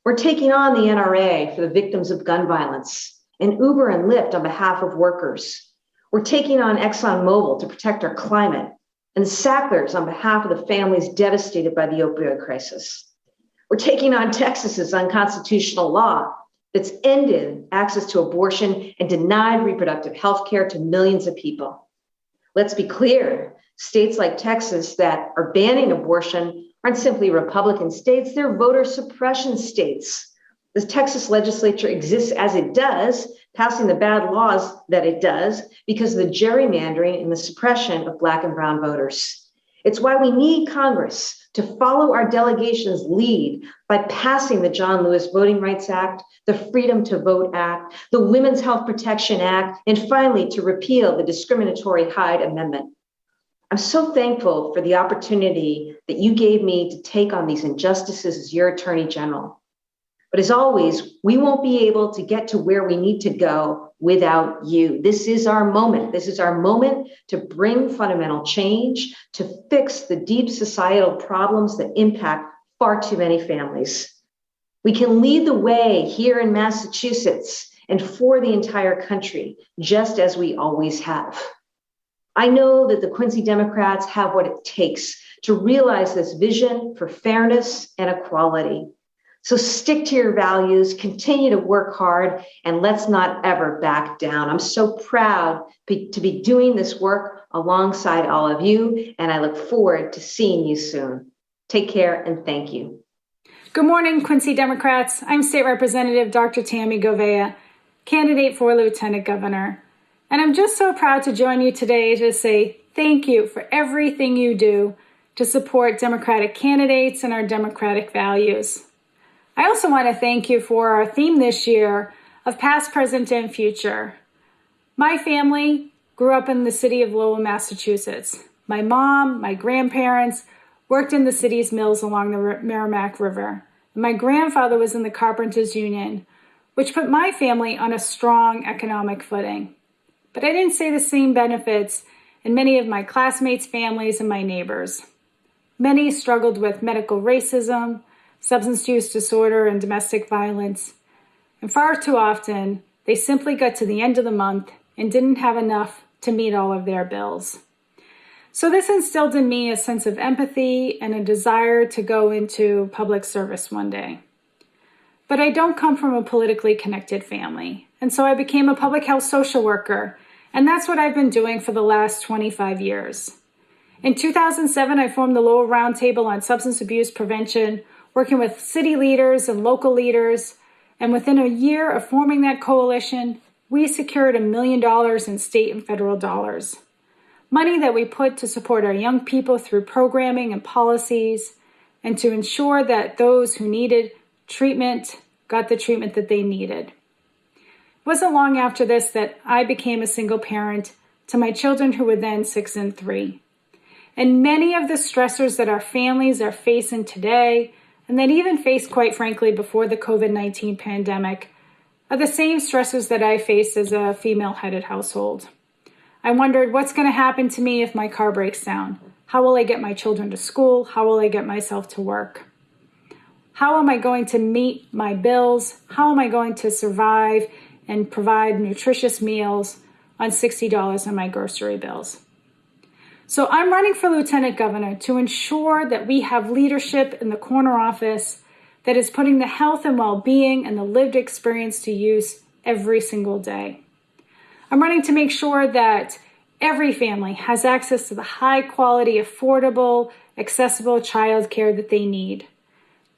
We're taking on the NRA for the victims of gun violence, and Uber and Lyft on behalf of workers. We're taking on ExxonMobil to protect our climate, and Sacklers on behalf of the families devastated by the opioid crisis. We're taking on Texas's unconstitutional law that's ended access to abortion and denied reproductive health care to millions of people. Let's be clear, states like Texas that are banning abortion aren't simply Republican states, they're voter suppression states. The Texas legislature exists as it does, passing the bad laws that it does because of the gerrymandering and the suppression of Black and brown voters. It's why we need Congress to follow our delegation's lead by passing the John Lewis Voting Rights Act, the Freedom to Vote Act, the Women's Health Protection Act, and finally to repeal the Discriminatory Hyde Amendment. I'm so thankful for the opportunity that you gave me to take on these injustices as your Attorney General. But as always, we won't be able to get to where we need to go without you. This is our moment. This is our moment to bring fundamental change, to fix the deep societal problems that impact far too many families. We can lead the way here in Massachusetts and for the entire country, just as we always have. I know that the Quincy Democrats have what it takes to realize this vision for fairness and equality. So stick to your values, continue to work hard, and let's not ever back down. I'm so proud to be doing this work alongside all of you, and I look forward to seeing you soon. Take care and thank you. Good morning, Quincy Democrats. I'm State Representative Dr. Tammy Govea, candidate for Lieutenant Governor. And I'm just so proud to join you today to say thank you for everything you do to support Democratic candidates and our democratic values. I also want to thank you for our theme this year of past, present, and future. My family grew up in the city of Lowell, Massachusetts. My mom, my grandparents worked in the city's mills along the Merrimack River. My grandfather was in the Carpenters Union, which put my family on a strong economic footing. But I didn't see the same benefits in many of my classmates' families and my neighbors. Many struggled with medical racism, substance use disorder, and domestic violence. And far too often, they simply got to the end of the month and didn't have enough to meet all of their bills. So this instilled in me a sense of empathy and a desire to go into public service one day. But I don't come from a politically connected family, and so I became a public health social worker, and that's what I've been doing for the last 25 years. In 2007, I formed the Lowell Roundtable on Substance Abuse Prevention, working with city leaders and local leaders, and within a year of forming that coalition, we secured $1 million in state and federal dollars. Money that we put to support our young people through programming and policies, and to ensure that those who needed treatment got the treatment that they needed. It wasn't long after this that I became a single parent to my children who were then 6 and 3. And many of the stressors that our families are facing today, and that even faced, quite frankly, before the COVID-19 pandemic, are the same stressors that I faced as a female-headed household. I wondered, what's going to happen to me if my car breaks down? How will I get my children to school? How will I get myself to work? How am I going to meet my bills? How am I going to survive and provide nutritious meals on $60 on my grocery bills? So I'm running for Lieutenant Governor to ensure that we have leadership in the corner office that is putting the health and well-being and the lived experience to use every single day. I'm running to make sure that every family has access to the high-quality, affordable, accessible childcare that they need.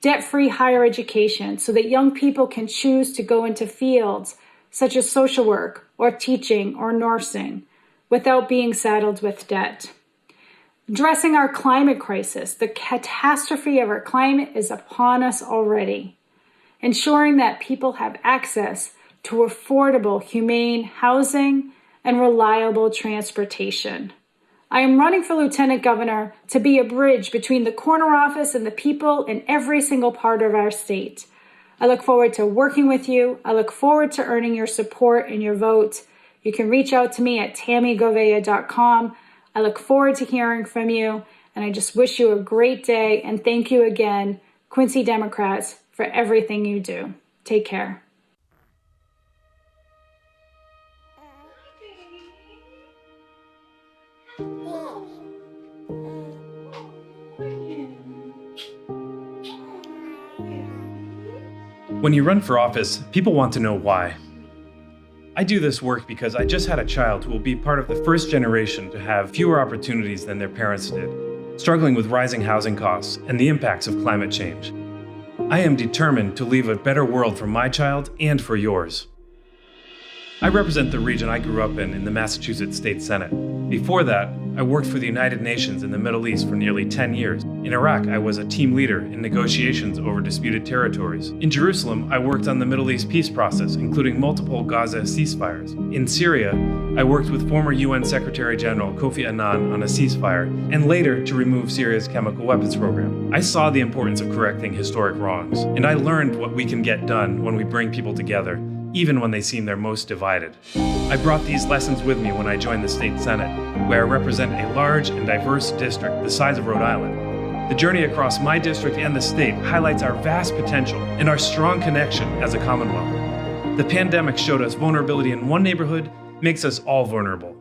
Debt-free higher education so that young people can choose to go into fields, such as social work or teaching or nursing, without being saddled with debt. Addressing our climate crisis, the catastrophe of our climate is upon us already. Ensuring that people have access to affordable, humane housing and reliable transportation. I am running for Lieutenant Governor to be a bridge between the corner office and the people in every single part of our state. I look forward to working with you. I look forward to earning your support and your vote. You can reach out to me at tammygovea.com. I look forward to hearing from you, and I just wish you a great day, and thank you again, Quincy Democrats, for everything you do. Take care. When you run for office, people want to know why. I do this work because I just had a child who will be part of the first generation to have fewer opportunities than their parents did, struggling with rising housing costs and the impacts of climate change. I am determined to leave a better world for my child and for yours. I represent the region I grew up in the Massachusetts State Senate. Before that, I worked for the United Nations in the Middle East for nearly 10 years. In Iraq, I was a team leader in negotiations over disputed territories. In Jerusalem, I worked on the Middle East peace process, including multiple Gaza ceasefires. In Syria, I worked with former UN Secretary General Kofi Annan on a ceasefire, and later to remove Syria's chemical weapons program. I saw the importance of correcting historic wrongs, and I learned what we can get done when we bring people together, even when they seem their most divided. I brought these lessons with me when I joined the State Senate, where I represent a large and diverse district the size of Rhode Island. The journey across my district and the state highlights our vast potential and our strong connection as a Commonwealth. The pandemic showed us vulnerability in one neighborhood makes us all vulnerable.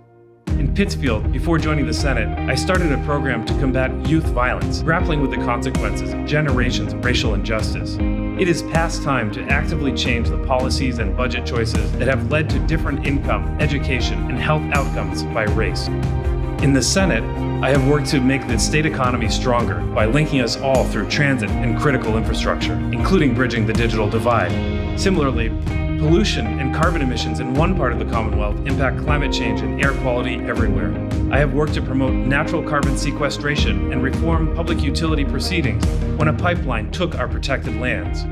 In Pittsfield, before joining the Senate, I started a program to combat youth violence, grappling with the consequences of generations of racial injustice. It is past time to actively change the policies and budget choices that have led to different income, education, and health outcomes by race. In the Senate, I have worked to make the state economy stronger by linking us all through transit and critical infrastructure, including bridging the digital divide. Similarly, pollution and carbon emissions in one part of the Commonwealth impact climate change and air quality everywhere. I have worked to promote natural carbon sequestration and reform public utility proceedings when a pipeline took our protected lands.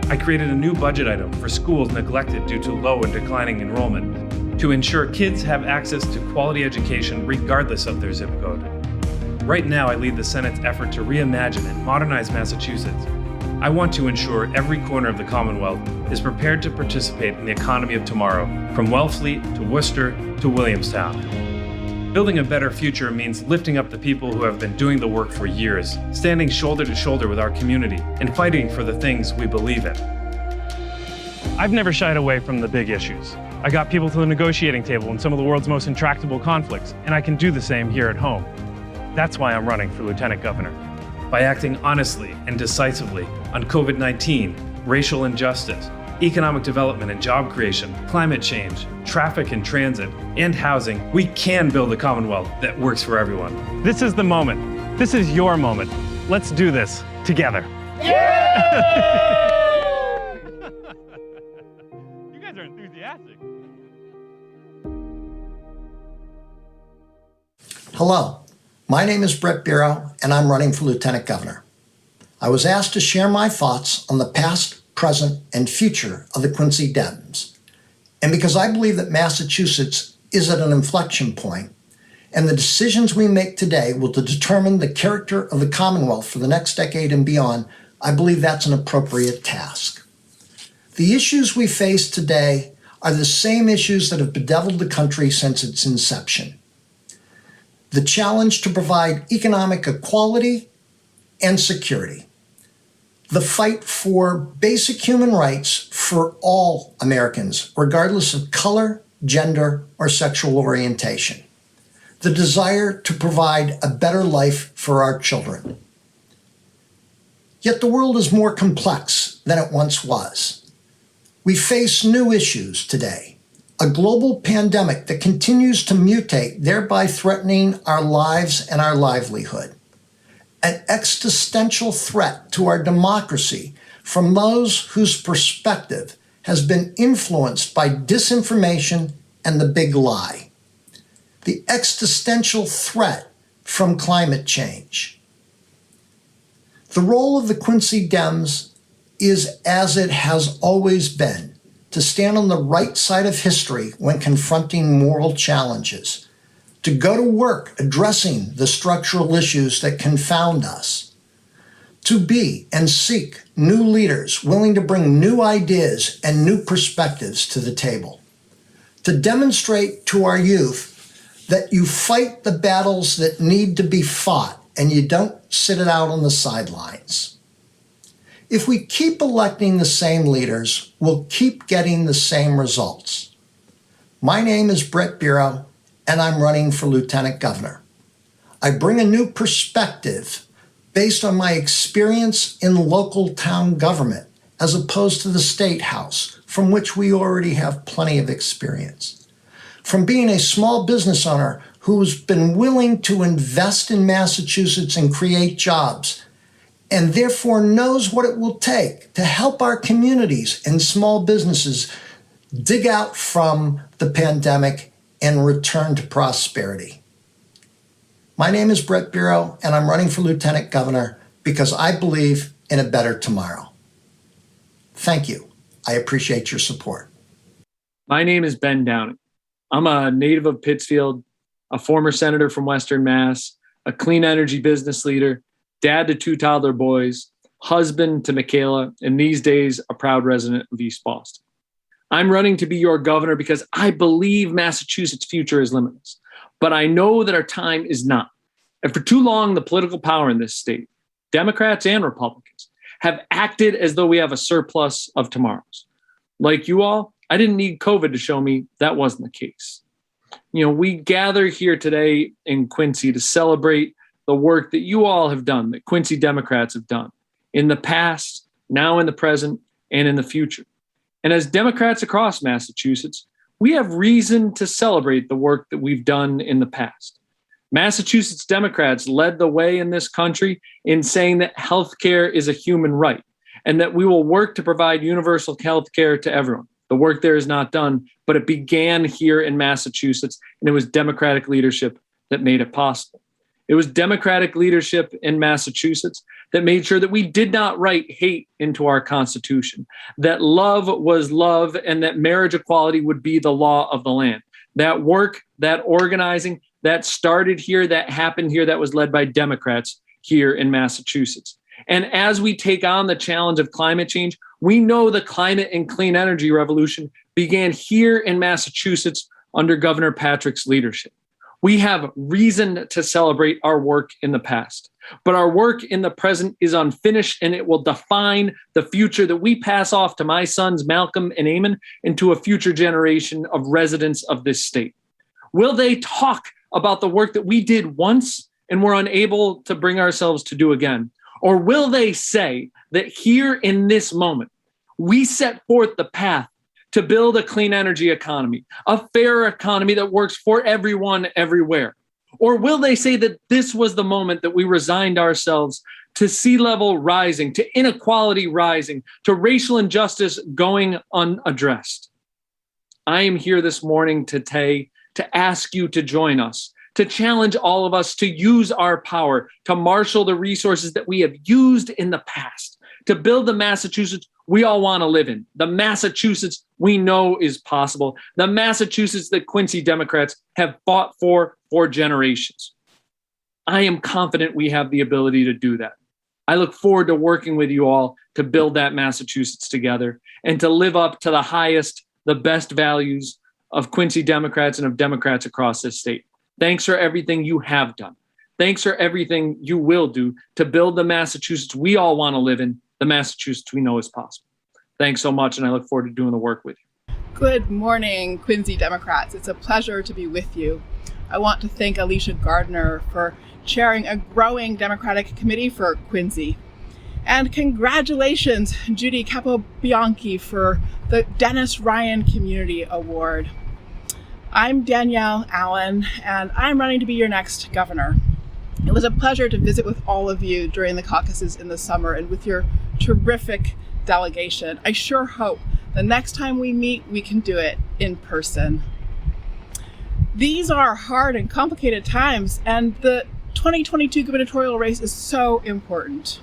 I created a new budget item for schools neglected due to low and declining enrollment to ensure kids have access to quality education regardless of their zip code. Right now, I lead the Senate's effort to reimagine and modernize Massachusetts. I want to ensure every corner of the Commonwealth is prepared to participate in the economy of tomorrow, from Wellfleet to Worcester to Williamstown. Building a better future means lifting up the people who have been doing the work for years, standing shoulder to shoulder with our community, and fighting for the things we believe in. I've never shied away from the big issues. I got people to the negotiating table in some of the world's most intractable conflicts, and I can do the same here at home. That's why I'm running for Lieutenant Governor. By acting honestly and decisively on COVID-19, racial injustice, economic development and job creation, climate change, traffic and transit, and housing, we can build a Commonwealth that works for everyone. This is the moment. This is your moment. Let's do this together. Yeah! You guys are enthusiastic. Hello, my name is Brett Biro, and I'm running for Lieutenant Governor. I was asked to share my thoughts on the past, present, and future of the Quincy Dems. And because I believe that Massachusetts is at an inflection point, and the decisions we make today will determine the character of the Commonwealth for the next decade and beyond, I believe that's an appropriate task. The issues we face today are the same issues that have bedeviled the country since its inception. The challenge to provide economic equality and security. The fight for basic human rights for all Americans, regardless of color, gender, or sexual orientation. The desire to provide a better life for our children. Yet the world is more complex than it once was. We face new issues today. A global pandemic that continues to mutate, thereby threatening our lives and our livelihood. An existential threat to our democracy from those whose perspective has been influenced by disinformation and the big lie, the existential threat from climate change. The role of the Quincy Dems is, as it has always been, to stand on the right side of history when confronting moral challenges, to go to work addressing the structural issues that confound us, to be and seek new leaders willing to bring new ideas and new perspectives to the table, to demonstrate to our youth that you fight the battles that need to be fought and you don't sit it out on the sidelines. If we keep electing the same leaders, we'll keep getting the same results. My name is Brett Bureau, and I'm running for Lieutenant Governor. I bring a new perspective based on my experience in local town government, as opposed to the State House, from which we already have plenty of experience. From being a small business owner who's been willing to invest in Massachusetts and create jobs, and therefore knows what it will take to help our communities and small businesses dig out from the pandemic and return to prosperity. My name is Brett Bureau, and I'm running for Lieutenant Governor because I believe in a better tomorrow. Thank you. I appreciate your support. My name is Ben Downing. I'm a native of Pittsfield, a former senator from Western Mass, a clean energy business leader, dad to 2 toddler boys, husband to Michaela, and these days a proud resident of East Boston. I'm running to be your governor because I believe Massachusetts' future is limitless, but I know that our time is not. And for too long, the political power in this state, Democrats and Republicans, have acted as though we have a surplus of tomorrows. Like you all, I didn't need COVID to show me that wasn't the case. We gather here today in Quincy to celebrate the work that you all have done, that Quincy Democrats have done in the past, now in the present, and in the future. And as Democrats across Massachusetts, we have reason to celebrate the work that we've done in the past. Massachusetts Democrats led the way in this country in saying that healthcare is a human right and that we will work to provide universal healthcare to everyone. The work there is not done, but it began here in Massachusetts, and it was Democratic leadership that made it possible. It was Democratic leadership in Massachusetts that made sure that we did not write hate into our Constitution, that love was love, and that marriage equality would be the law of the land. That work, that organizing, that started here, that happened here, that was led by Democrats here in Massachusetts. And as we take on the challenge of climate change, we know the climate and clean energy revolution began here in Massachusetts under Governor Patrick's leadership. We have reason to celebrate our work in the past, but our work in the present is unfinished, and it will define the future that we pass off to my sons, Malcolm and Eamon, and to a future generation of residents of this state. Will they talk about the work that we did once and were unable to bring ourselves to do again? Or will they say that here in this moment, we set forth the path to build a clean energy economy, a fair economy that works for everyone, everywhere? Or will they say that this was the moment that we resigned ourselves to sea level rising, to inequality rising, to racial injustice going unaddressed? I am here this morning today to ask you to join us, to challenge all of us to use our power, to marshal the resources that we have used in the past, to build the Massachusetts we all want to live in, the Massachusetts we know is possible, the Massachusetts that Quincy Democrats have fought for generations. I am confident we have the ability to do that. I look forward to working with you all to build that Massachusetts together and to live up to the highest, the best values of Quincy Democrats and of Democrats across this state. Thanks for everything you have done. Thanks for everything you will do to build the Massachusetts we all want to live in, the Massachusetts we know is possible. Thanks so much, and I look forward to doing the work with you. Good morning, Quincy Democrats. It's a pleasure to be with you. I want to thank Alicia Gardner for chairing a growing Democratic committee for Quincy. And congratulations, Judy Capobianchi, for the Dennis Ryan Community Award. I'm Danielle Allen, and I'm running to be your next governor. It was a pleasure to visit with all of you during the caucuses in the summer and with your terrific delegation. I sure hope The next time we meet, we can do it in person. These are hard and complicated times, and the 2022 gubernatorial race is so important.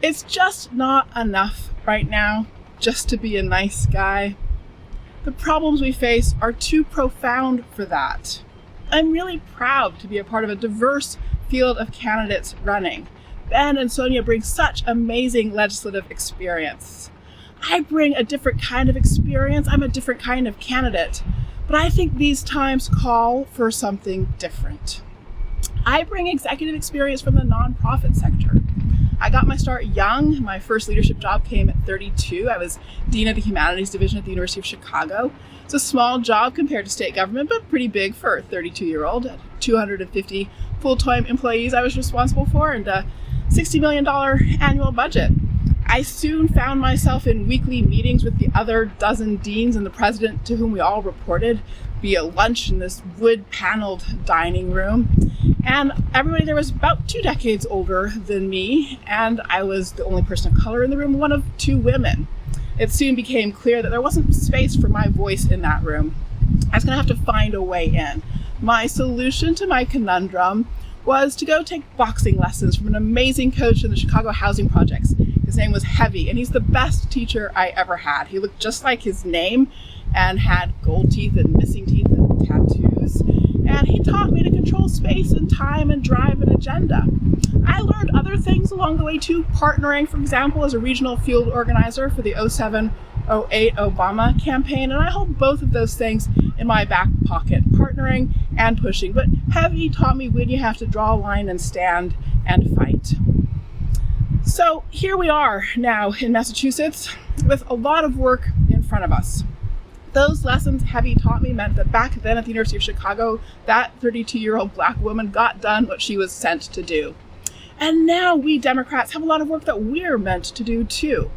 It's just not enough right now just to be a nice guy. The problems we face are too profound for that. I'm really proud to be a part of a diverse field of candidates running. Ben and Sonia bring such amazing legislative experience. I bring a different kind of experience. I'm a different kind of candidate, but I think these times call for something different. I bring executive experience from the nonprofit sector. I got my start young. My first leadership job came at 32. I was Dean of the Humanities Division at the University of Chicago. It's a small job compared to state government, but pretty big for a 32-year-old. 250 full-time employees I was responsible for, and a $60 million annual budget. I soon found myself in weekly meetings with the other dozen deans and the president to whom we all reported via lunch in this wood-paneled dining room. And everybody there was about 2 decades older than me, and I was the only person of color in the room, one of 2 women. It soon became clear that there wasn't space for my voice in that room. I was going to have to find a way in. My solution to my conundrum was to go take boxing lessons from an amazing coach in the Chicago housing projects. His name was Heavy, and he's the best teacher I ever had. He looked just like his name and had gold teeth and missing teeth and tattoos. And he taught me to control space and time and drive an agenda. I learned other things along the way too, partnering, for example, as a regional field organizer for the 07-08 Obama campaign, and I hold both of those things in my back pocket, partnering and pushing. But Heavy taught me when you have to draw a line and stand and fight. So here we are now in Massachusetts with a lot of work in front of us. Those lessons Heavy taught me meant that back then at the University of Chicago, that 32-year-old Black woman got done what she was sent to do. And now we Democrats have a lot of work that we're meant to do too.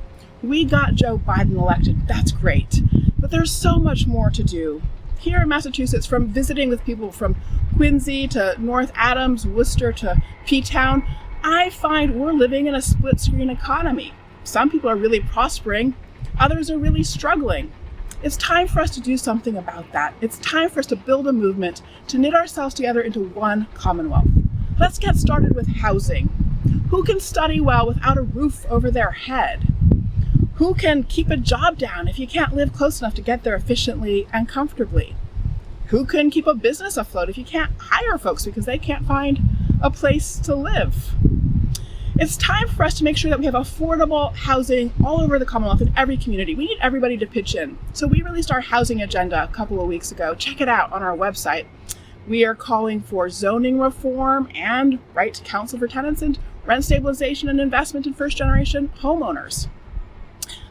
We got Joe Biden elected, that's great, but there's so much more to do. Here in Massachusetts, from visiting with people from Quincy to North Adams, Worcester to P-Town, I find we're living in a split-screen economy. Some people are really prospering, others are really struggling. It's time for us to do something about that. It's time for us to build a movement to knit ourselves together into one Commonwealth. Let's get started with housing. Who can study well without a roof over their head? Who can keep a job down if you can't live close enough to get there efficiently and comfortably? Who can keep a business afloat if you can't hire folks because they can't find a place to live? It's time for us to make sure that we have affordable housing all over the Commonwealth in every community. We need everybody to pitch in. So we released our housing agenda a couple of weeks ago. Check it out on our website. We are calling for zoning reform and right to counsel for tenants and rent stabilization and investment in first-generation homeowners.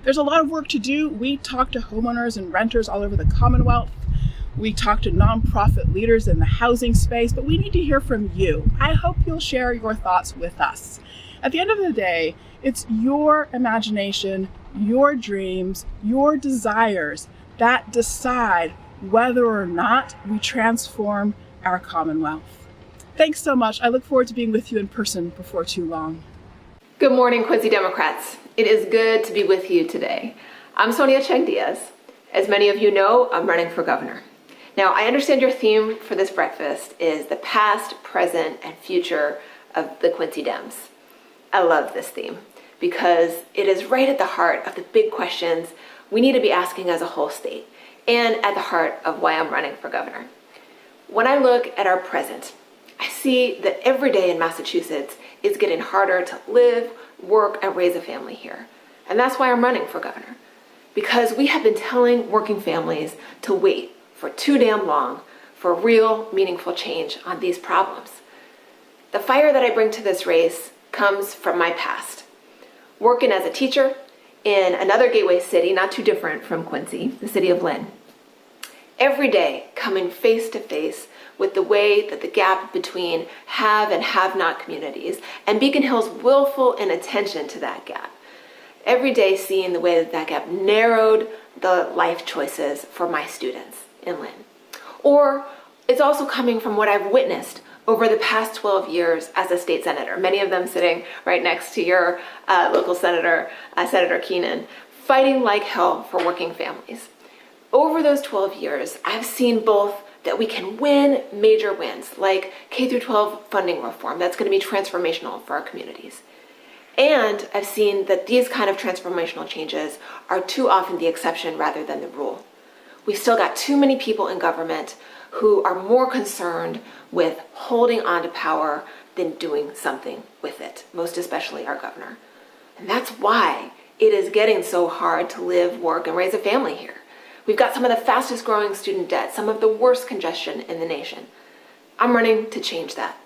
There's a lot of work to do. We talk to homeowners and renters all over the Commonwealth. We talk to nonprofit leaders in the housing space, but we need to hear from you. I hope you'll share your thoughts with us. At the end of the day, it's your imagination, your dreams, your desires that decide whether or not we transform our Commonwealth. Thanks so much. I look forward to being with you in person before too long. Good morning, Quincy Democrats. It is good to be with you today. I'm Sonia Cheng Diaz. As many of you know, I'm running for governor. Now, I understand your theme for this breakfast is the past, present, and future of the Quincy Dems. I love this theme because it is right at the heart of the big questions we need to be asking as a whole state and at the heart of why I'm running for governor. When I look at our present, I see that every day in Massachusetts is getting harder to live, work, and raise a family here. And that's why I'm running for governor, because we have been telling working families to wait for too damn long for real, meaningful change on these problems. The fire that I bring to this race comes from my past. Working as a teacher in another gateway city, not too different from Quincy, the city of Lynn. Every day coming face to face with the way that the gap between have and have not communities and Beacon Hill's willful inattention to that gap. Every day seeing the way that that gap narrowed the life choices for my students in Lynn. Or it's also coming from what I've witnessed over the past 12 years as a state senator, many of them sitting right next to your local senator, Senator Keenan, fighting like hell for working families. Over those 12 years, I've seen both that we can win major wins, like K-12 funding reform. That's going to be transformational for our communities. And I've seen that these kind of transformational changes are too often the exception rather than the rule. We've still got too many people in government who are more concerned with holding on to power than doing something with it, most especially our governor. And that's why it is getting so hard to live, work, and raise a family here. We've got some of the fastest growing student debt, some of the worst congestion in the nation. I'm running to change that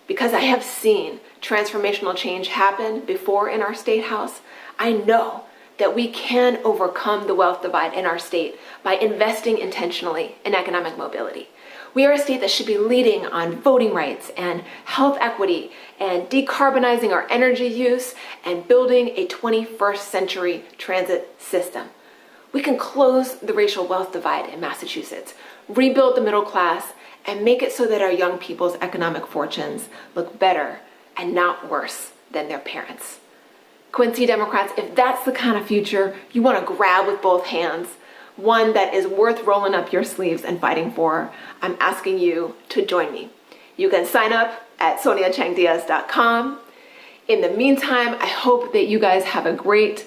because I have seen transformational change happen before in our state house. I know that we can overcome the wealth divide in our state by investing intentionally in economic mobility. We are a state that should be leading on voting rights and health equity and decarbonizing our energy use and building a 21st century transit system. We can close the racial wealth divide in Massachusetts, rebuild the middle class, and make it so that our young people's economic fortunes look better and not worse than their parents. Quincy Democrats, if that's the kind of future you want to grab with both hands, one that is worth rolling up your sleeves and fighting for, I'm asking you to join me. You can sign up at soniachengdiaz.com. In the meantime, I hope that you guys have a great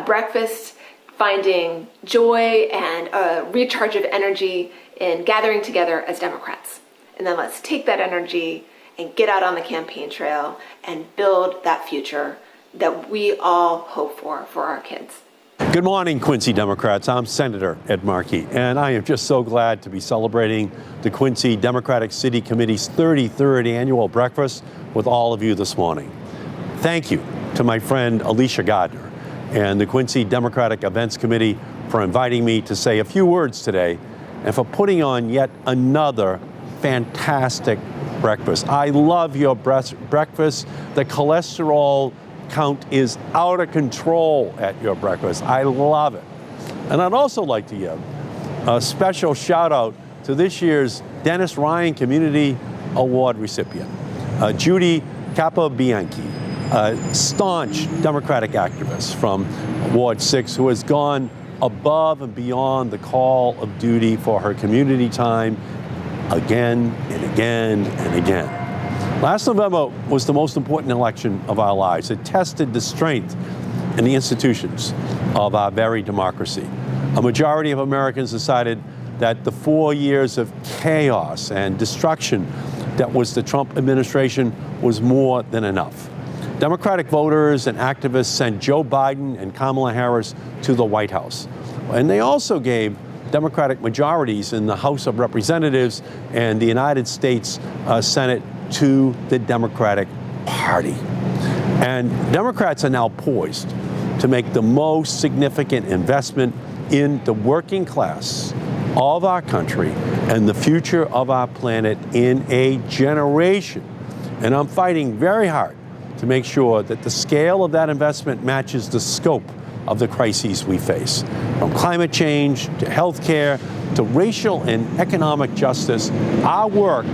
breakfast, finding joy and a recharge of energy in gathering together as Democrats. And then let's take that energy and get out on the campaign trail and build that future that we all hope for our kids. Good morning, Quincy Democrats. I'm Senator Ed Markey, and I am just so glad to be celebrating the Quincy Democratic City Committee's 33rd annual breakfast with all of you this morning. Thank you to my friend Alicia Gardner and the Quincy Democratic Events Committee for inviting me to say a few words today and for putting on yet another fantastic breakfast. I love your breakfast. The cholesterol count is out of control at your breakfast. I love it. And I'd also like to give a special shout out to this year's Dennis Ryan Community Award recipient, Judy Capobianchi, a staunch Democratic activist from Ward 6 who has gone above and beyond the call of duty for her community time again and again and again. Last November was the most important election of our lives. It tested the strength and the institutions of our very democracy. A majority of Americans decided that the 4 years of chaos and destruction that was the Trump administration was more than enough. Democratic voters and activists sent Joe Biden and Kamala Harris to the White House. And they also gave Democratic majorities in the House of Representatives and the United States Senate to the Democratic Party. And Democrats are now poised to make the most significant investment in the working class of our country and the future of our planet in a generation. And I'm fighting very hard to make sure that the scale of that investment matches the scope of the crises we face, from climate change to healthcare to racial and economic justice. Our work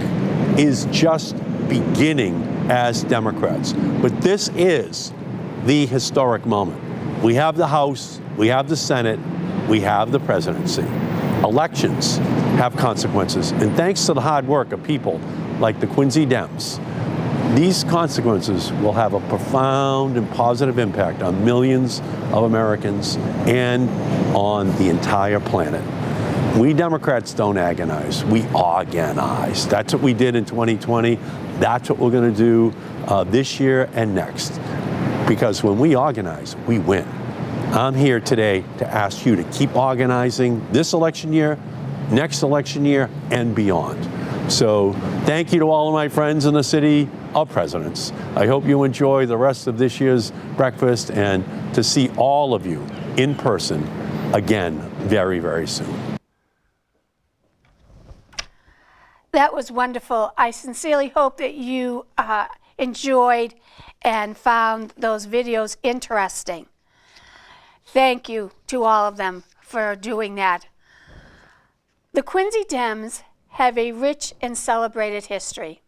is just beginning as Democrats. But this is the historic moment. We have the House, we have the Senate, we have the presidency. Elections have consequences, and thanks to the hard work of people like the Quincy Dems, these consequences will have a profound and positive impact on millions of Americans and on the entire planet. We Democrats don't agonize, we organize. That's what we did in 2020. That's what we're going to do this year and next. Because when we organize, we win. I'm here today to ask you to keep organizing this election year, next election year, and beyond. So thank you to all of my friends in the city of presidents. I hope you enjoy the rest of this year's breakfast and to see all of you in person again very, very soon. That was wonderful. I sincerely hope that you enjoyed and found those videos interesting. Thank you to all of them for doing that. The Quincy Dems have a rich and celebrated history.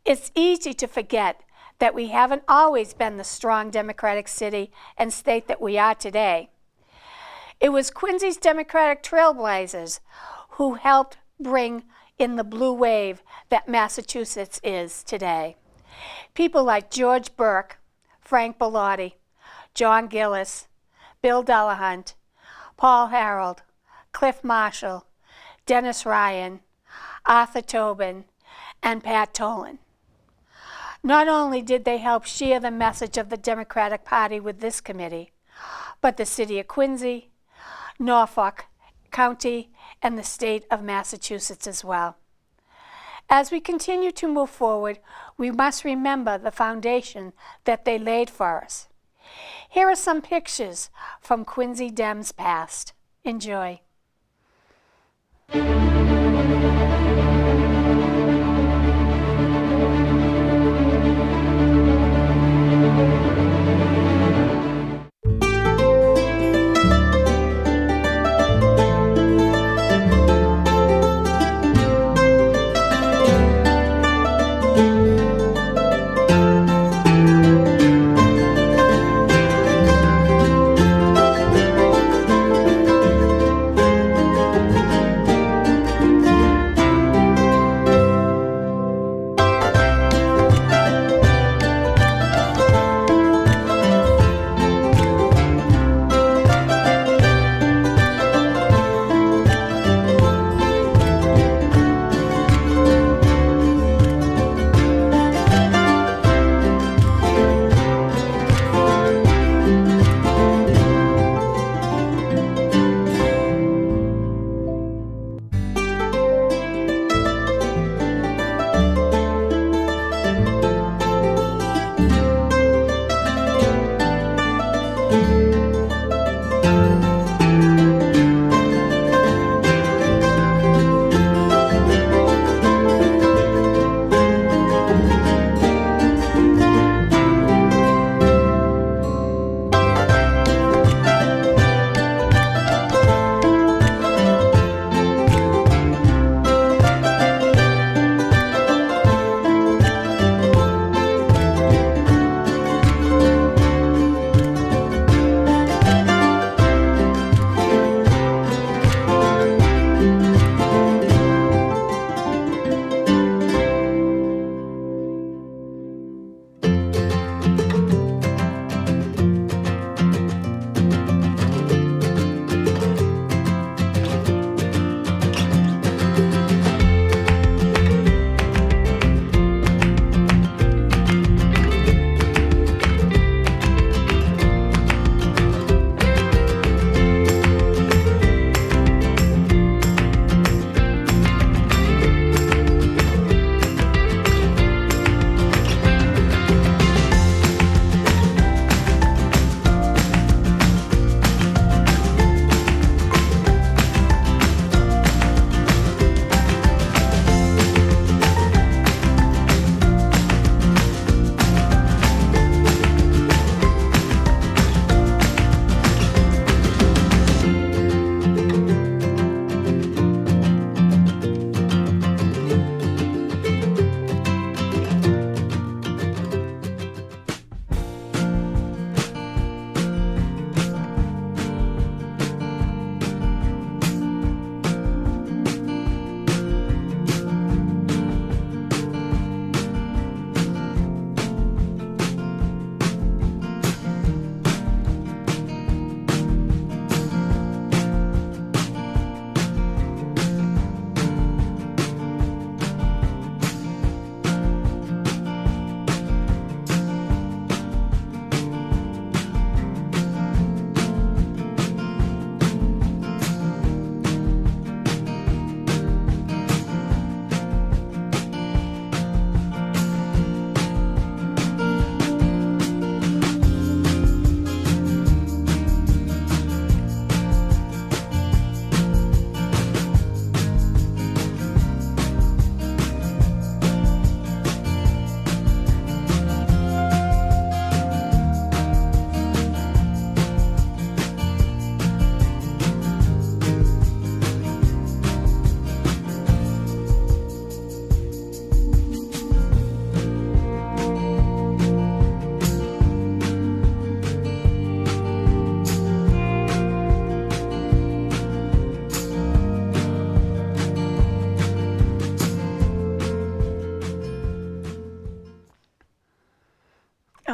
It's easy to forget that we haven't always been the strong Democratic city and state that we are today. It was Quincy's Democratic trailblazers who helped bring in the blue wave that Massachusetts is today. People like George Burke, Frank Bellotti, John Gillis, Bill Delahunt, Paul Harold, Cliff Marshall, Dennis Ryan, Arthur Tobin, and Pat Tolan. Not only did they help share the message of the Democratic Party with this committee, but the city of Quincy, Norfolk County, and the state of Massachusetts as well. As we continue to move forward, we must remember the foundation that they laid for us. Here are some pictures from Quincy Dems past. Enjoy.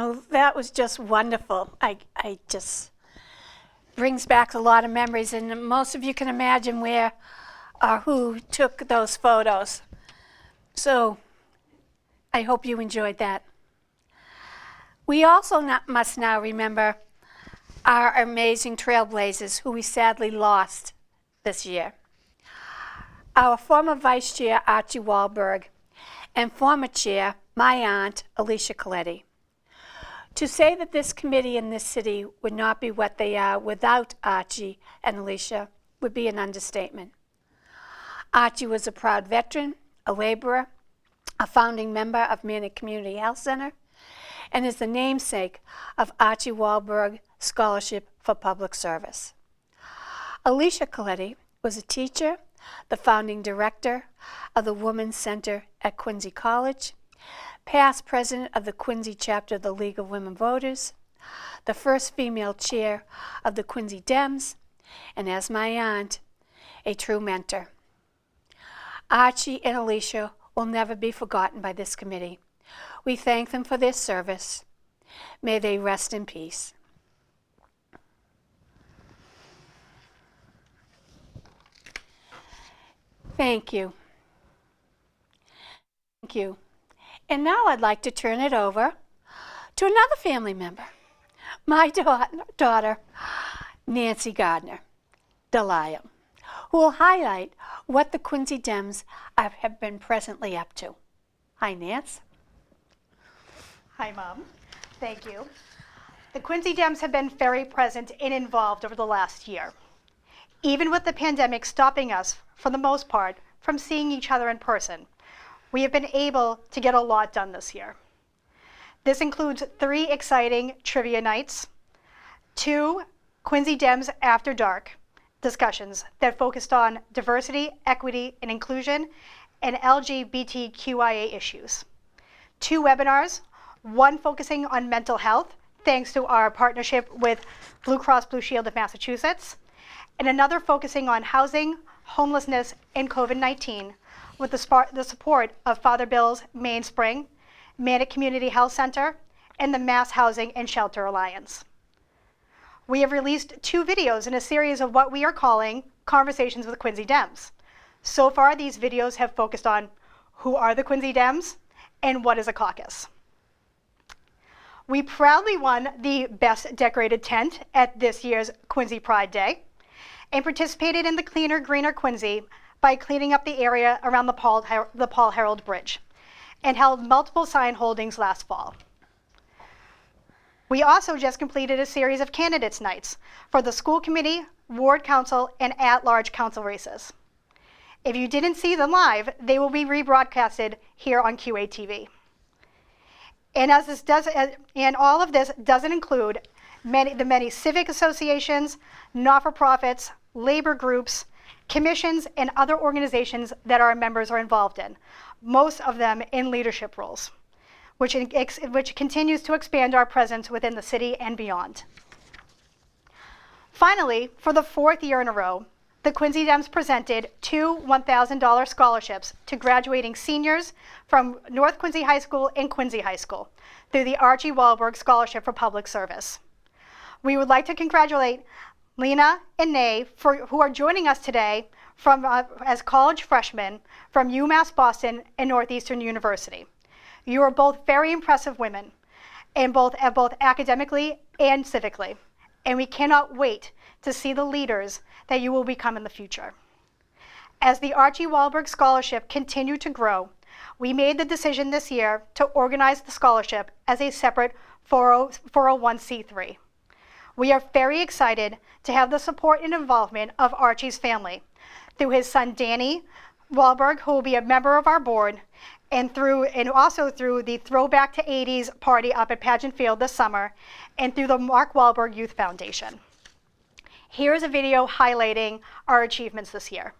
Oh, that was just wonderful. I just brings back a lot of memories, and most of you can imagine where or who took those photos. So I hope you enjoyed that. We also must now remember our amazing trailblazers who we sadly lost this year. Our former Vice Chair, Archie Wahlberg, and former Chair, my aunt, Alicia Coletti. To say that this committee in this city would not be what they are without Archie and Alicia would be an understatement. Archie was a proud veteran, a laborer, a founding member of Manic Community Health Center, and is the namesake of Archie Wahlberg Scholarship for Public Service. Alicia Coletti was a teacher, the founding director of the Women's Center at Quincy College, past president of the Quincy chapter of the League of Women Voters, the first female chair of the Quincy Dems, and as my aunt, a true mentor. Archie and Alicia will never be forgotten by this committee. We thank them for their service. May they rest in peace. Thank you. Thank you. And now I'd like to turn it over to another family member, my daughter, Nancy Gardner, Delia, who will highlight what the Quincy Dems have been presently up to. Hi, Nance. Hi, Mom. Thank you. The Quincy Dems have been very present and involved over the last year. Even with the pandemic stopping us, for the most part, from seeing each other in person, we have been able to get a lot done this year. This includes 3 exciting trivia nights, 2 Quincy Dems After Dark discussions that focused on diversity, equity, and inclusion, and LGBTQIA issues, 2 webinars, one focusing on mental health, thanks to our partnership with Blue Cross Blue Shield of Massachusetts, and another focusing on housing, homelessness, and COVID-19, with the support of Father Bill's Mainspring, Manic Community Health Center, and the Mass Housing and Shelter Alliance. We have released 2 videos in a series of what we are calling Conversations with Quincy Dems. So far, these videos have focused on who are the Quincy Dems and what is a caucus. We proudly won the Best Decorated Tent at this year's Quincy Pride Day and participated in the Cleaner, Greener Quincy by cleaning up the area around the Paul Herald Bridge and held multiple sign holdings last fall. We also just completed a series of candidates nights for the school committee, ward council, and at-large council races. If you didn't see them live, they will be rebroadcasted here on QATV. And all of this doesn't include the many civic associations, not-for-profits, labor groups, commissions, and other organizations that our members are involved in, most of them in leadership roles, which continues to expand our presence within the city and beyond. Finally, for the 4th year in a row, the Quincy Dems presented 2 $1,000 scholarships to graduating seniors from North Quincy High School and Quincy High School through the Archie Wahlberg Scholarship for Public Service. We would like to congratulate Lena and Nay, who are joining us today as college freshmen from UMass Boston and Northeastern University. You are both very impressive women, and both academically and civically, and we cannot wait to see the leaders that you will become in the future. As the Archie Wahlberg Scholarship continued to grow, we made the decision this year to organize the scholarship as a separate 401c3. We are very excited to have the support and involvement of Archie's family through his son Danny Wahlberg, who will be a member of our board, and also through the Throwback to 80s party up at Pageant Field this summer, and through the Mark Wahlberg Youth Foundation. Here's a video highlighting our achievements this year.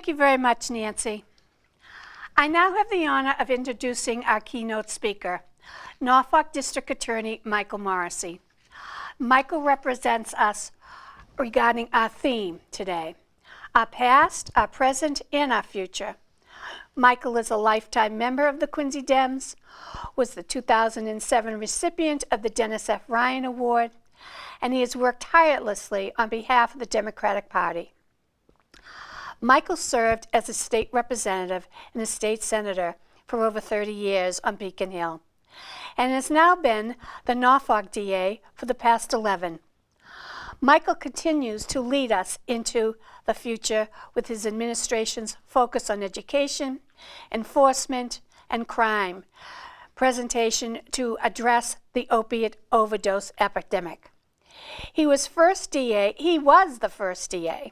Thank you very much, Nancy. I now have the honor of introducing our keynote speaker, Norfolk District Attorney Michael Morrissey. Michael represents us regarding our theme today, our past, our present, and our future. Michael is a lifetime member of the Quincy Dems, was the 2007 recipient of the Dennis F. Ryan Award, and he has worked tirelessly on behalf of the Democratic Party. Michael served as a state representative and a state senator for over 30 years on Beacon Hill, and has now been the Norfolk DA for the past 11. Michael continues to lead us into the future with his administration's focus on education, enforcement, and crime, presentation to address the opiate overdose epidemic. He was the first DA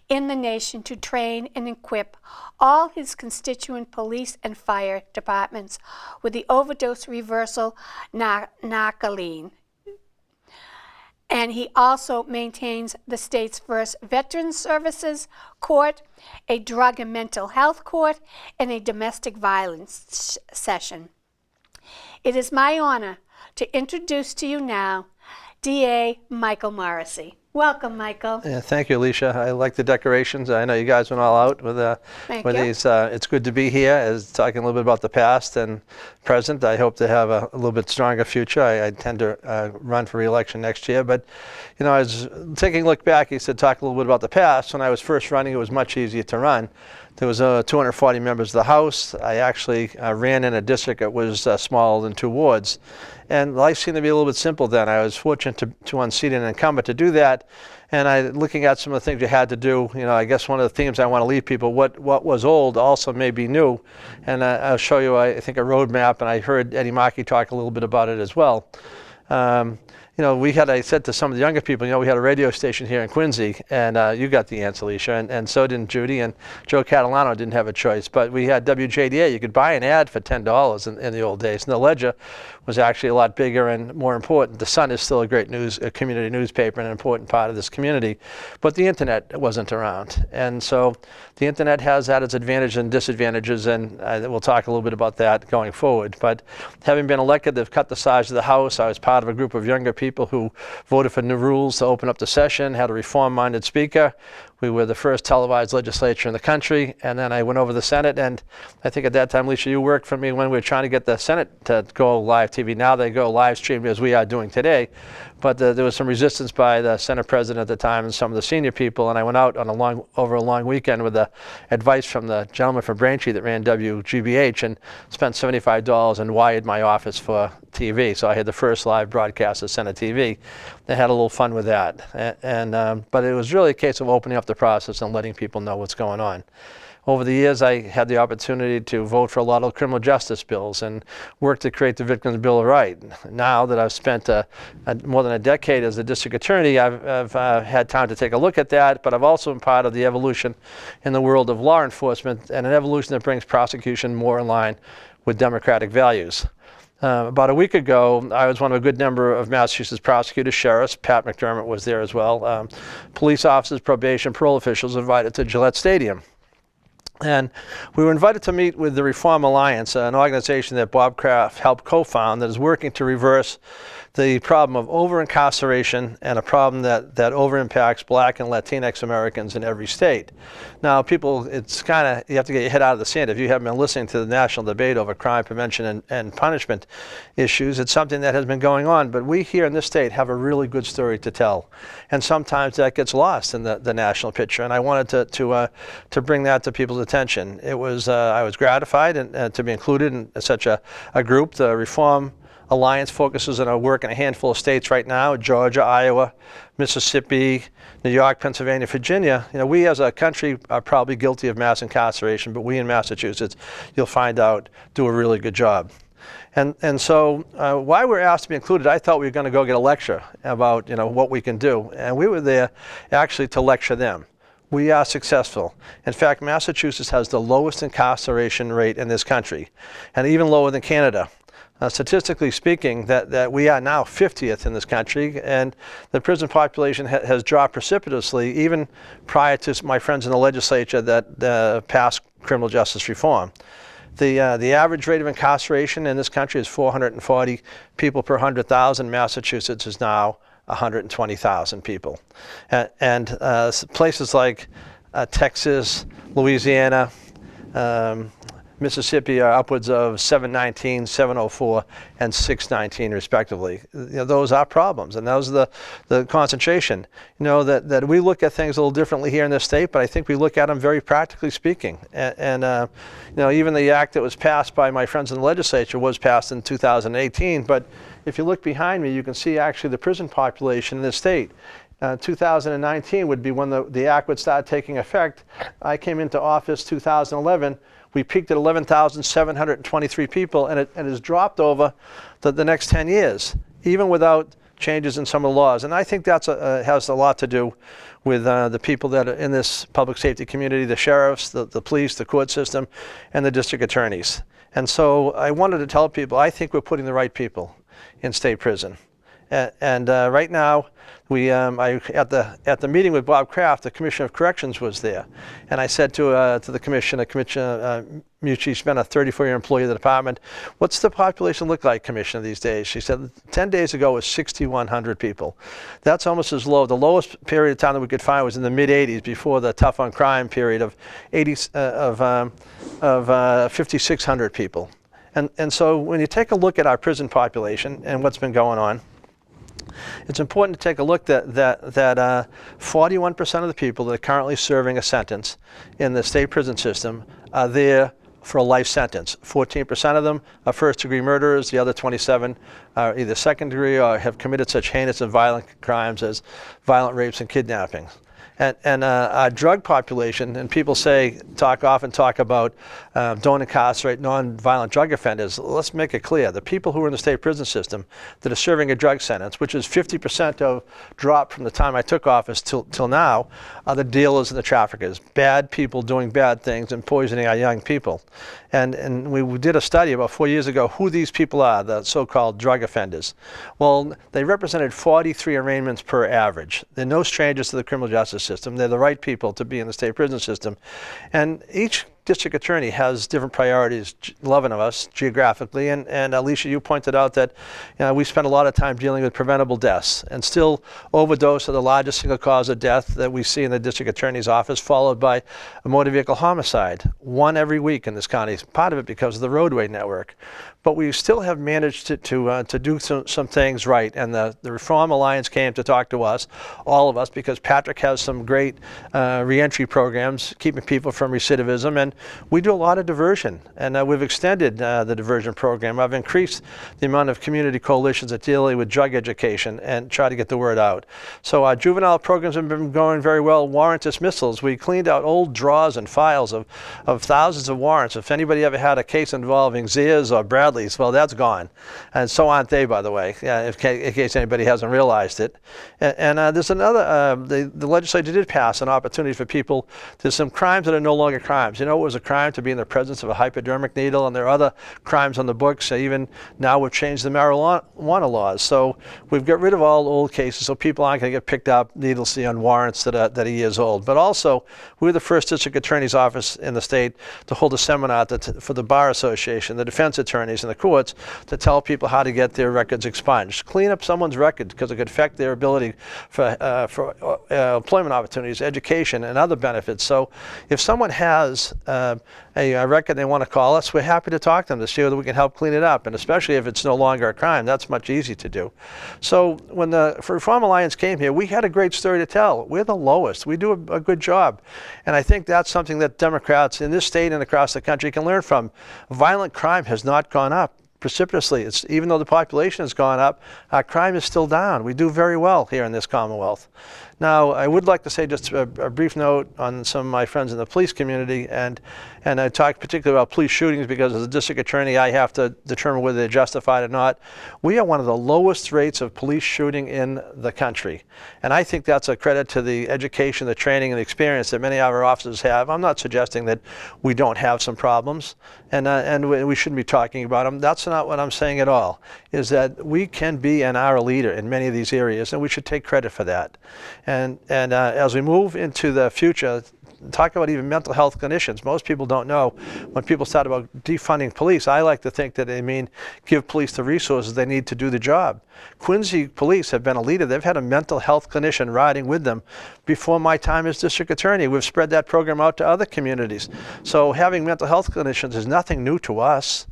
in the nation to train and equip all his constituent police and fire departments with the overdose reversal narcoline. And he also maintains the state's first Veterans Services Court, a drug and mental health court, and a domestic violence session. It is my honor to introduce to you now DA Michael Morrissey. Welcome, Michael. Yeah, thank you, Alicia. I like the decorations. I know you guys went all out with these. It's good to be here, as talking a little bit about the past and present. I hope to have a little bit stronger future. I intend to run for re-election next year. But, you know, I was taking a look back. You said talk a little bit about the past. When I was first running, it was much easier to run. There was 240 members of the House. I actually ran in a district that was smaller than 2 wards. And life seemed to be a little bit simple then. I was fortunate to unseat an incumbent to do that. And looking at some of the things you had to do, you know, I guess one of the themes I want to leave people, what was old also may be new. And I'll show you, I think, a roadmap. And I heard Eddie Markey talk a little bit about it as well. You know, I said to some of the younger people, you know, we had a radio station here in Quincy, and you got the answer, Alicia, and so didn't Judy, and Joe Catalano didn't have a choice. But we had WJDA. You could buy an ad for $10 in the old days, and the Ledger was actually a lot bigger and more important. The Sun is still a great community newspaper and an important part of this community, but the internet wasn't around. And so the internet has had its advantages and disadvantages, and we'll talk a little bit about that going forward. But having been elected, they've cut the size of the House. I was part of a group of younger people who voted for new rules to open up the session, had a reform-minded speaker. We were the first televised legislature in the country, and then I went over the Senate, and I think at that time, Alicia, you worked for me when we were trying to get the Senate to go live TV. Now they go live stream as we are doing today, but there was some resistance by the Senate president at the time and some of the senior people, and I went out on over a long weekend with the advice from the gentleman from Braintree that ran WGBH and spent $75 and wired my office for TV. So I had the first live broadcast of Senate TV. They had a little fun with that, but it was really a case of opening up the process and letting people know what's going on. Over the years, I had the opportunity to vote for a lot of criminal justice bills and work to create the Victims' Bill of Rights. Now that I've spent more than a decade as a district attorney, I've had time to take a look at that, but I've also been part of the evolution in the world of law enforcement, and an evolution that brings prosecution more in line with democratic values. About a week ago, I was one of a good number of Massachusetts prosecutors, sheriffs, Pat McDermott was there as well, police officers, probation, parole officials invited to Gillette Stadium. And we were invited to meet with the Reform Alliance, an organization that Bob Kraft helped co-found that is working to reverse the problem of over-incarceration and a problem that over-impacts Black and Latinx Americans in every state. Now, people, it's kind of, you have to get your head out of the sand. If you haven't been listening to the national debate over crime prevention and punishment issues, it's something that has been going on. But we here in this state have a really good story to tell. And sometimes that gets lost in the national picture. And I wanted to bring that to people's attention. I was gratified to be included in such a group. The Reform Alliance focuses on our work in a handful of states right now: Georgia, Iowa, Mississippi, New York, Pennsylvania, Virginia. You know, we as a country are probably guilty of mass incarceration, but we in Massachusetts, you'll find out, do a really good job. And so why we're asked to be included, I thought we were going to go get a lecture about, you know, what we can do. And we were there actually to lecture them. We are successful. In fact, Massachusetts has the lowest incarceration rate in this country, and even lower than Canada. statistically speaking, that we are now 50th in this country, and the prison population has dropped precipitously, even prior to my friends in the legislature that passed criminal justice reform. The average rate of incarceration in this country is 440 people per 100,000. Massachusetts is now 120,000 people. And places like Texas, Louisiana, Mississippi are upwards of 719, 704, and 619 respectively. Those are problems, and those are the concentration. That we look at things a little differently here in this state, but I think we look at them very practically speaking. And even the act that was passed by my friends in the legislature was passed in 2018, but if you look behind me, you can see actually the prison population in this state. 2019 would be when the act would start taking effect. I came into office 2011. We peaked at 11,723 people, and it has dropped over the next 10 years, even without changes in some of the laws. And I think that has a lot to do with the people that are in this public safety community, the sheriffs, the police, the court system, and the district attorneys. And so I wanted to tell people, I think we're putting the right people in state prison. And right now, at the meeting with Bob Kraft, the Commissioner of Corrections was there, and I said to the Commissioner Mucci's been a 34-year employee of the department, "What's the population look like, Commissioner, these days?" She said, 10 days ago it was 6,100 people. That's almost as low. The lowest period of time that we could find was in the mid-'80s, before the tough on crime period of 5,600 people. And so when you take a look at our prison population and what's been going on, it's important to take a look that 41% of the people that are currently serving a sentence in the state prison system are there for a life sentence. 14% of them are first-degree murderers. The other 27 are either second-degree or have committed such heinous and violent crimes as violent rapes and kidnappings. And our drug population, and people often talk about don't incarcerate non-violent drug offenders. Let's make it clear. The people who are in the state prison system that are serving a drug sentence, which is 50% of drop from the time I took office till now, are the dealers and the traffickers. Bad people doing bad things and poisoning our young people. And we did a study about 4 years ago who these people are, the so-called drug offenders. Well, they represented 43 arraignments per average. They're no strangers to the criminal justice system. They're the right people to be in the state prison system. And each district attorney has different priorities, 11 of us geographically, and Alicia, you pointed out that we spend a lot of time dealing with preventable deaths, and still overdose are the largest single cause of death that we see in the district attorney's office, followed by a motor vehicle homicide, one every week in this county, part of it because of the roadway network. But we still have managed to do some things right, and the Reform Alliance came to talk to us, all of us, because Patrick has some great reentry programs, keeping people from recidivism, and we do a lot of diversion, and we've extended the diversion program. I've increased the amount of community coalitions that deal with drug education and try to get the word out. So our juvenile programs have been going very well. Warrant dismissals, we cleaned out old drawers and files of thousands of warrants. If anybody ever had a case involving Zias or Bradleys, well, that's gone. And so aren't they, by the way, in case anybody hasn't realized it. And there's another, the legislature did pass an opportunity for people. There's some crimes that are no longer crimes. It was a crime to be in the presence of a hypodermic needle, and there are other crimes on the books. Even now we've changed the marijuana laws. So we've got rid of all old cases, so people aren't going to get picked up needlessly on warrants that are years old. But also, we're the first district attorney's office in the state to hold a seminar for the Bar Association, the defense attorneys, and the courts to tell people how to get their records expunged. Clean up someone's record, because it could affect their ability for employment opportunities, education, and other benefits. So if someone has a record they want to call us, we're happy to talk to them to see whether we can help clean it up, and especially if it's no longer a crime, that's much easier to do. So when the Reform Alliance came here, we had a great story to tell. We're the lowest. We do a good job, and I think that's something that Democrats in this state and across the country can learn from. Violent crime has not gone up precipitously. Even though the population has gone up, our crime is still down. We do very well here in this Commonwealth. Now, I would like to say just a brief note on some of my friends in the police community, and I talk particularly about police shootings because as a district attorney, I have to determine whether they're justified or not. We are one of the lowest rates of police shooting in the country, and I think that's a credit to the education, the training, and the experience that many of our officers have. I'm not suggesting that we don't have some problems, and we shouldn't be talking about them. That's not what I'm saying at all, is that we can be and are a leader in many of these areas, and we should take credit for that. And as we move into the future, talk about even mental health clinicians. Most people don't know when people start about defunding police, I like to think that they mean give police the resources they need to do the job. Quincy police have been a leader. They've had a mental health clinician riding with them before my time as district attorney. We've spread that program out to other communities. So having mental health clinicians is nothing new to us.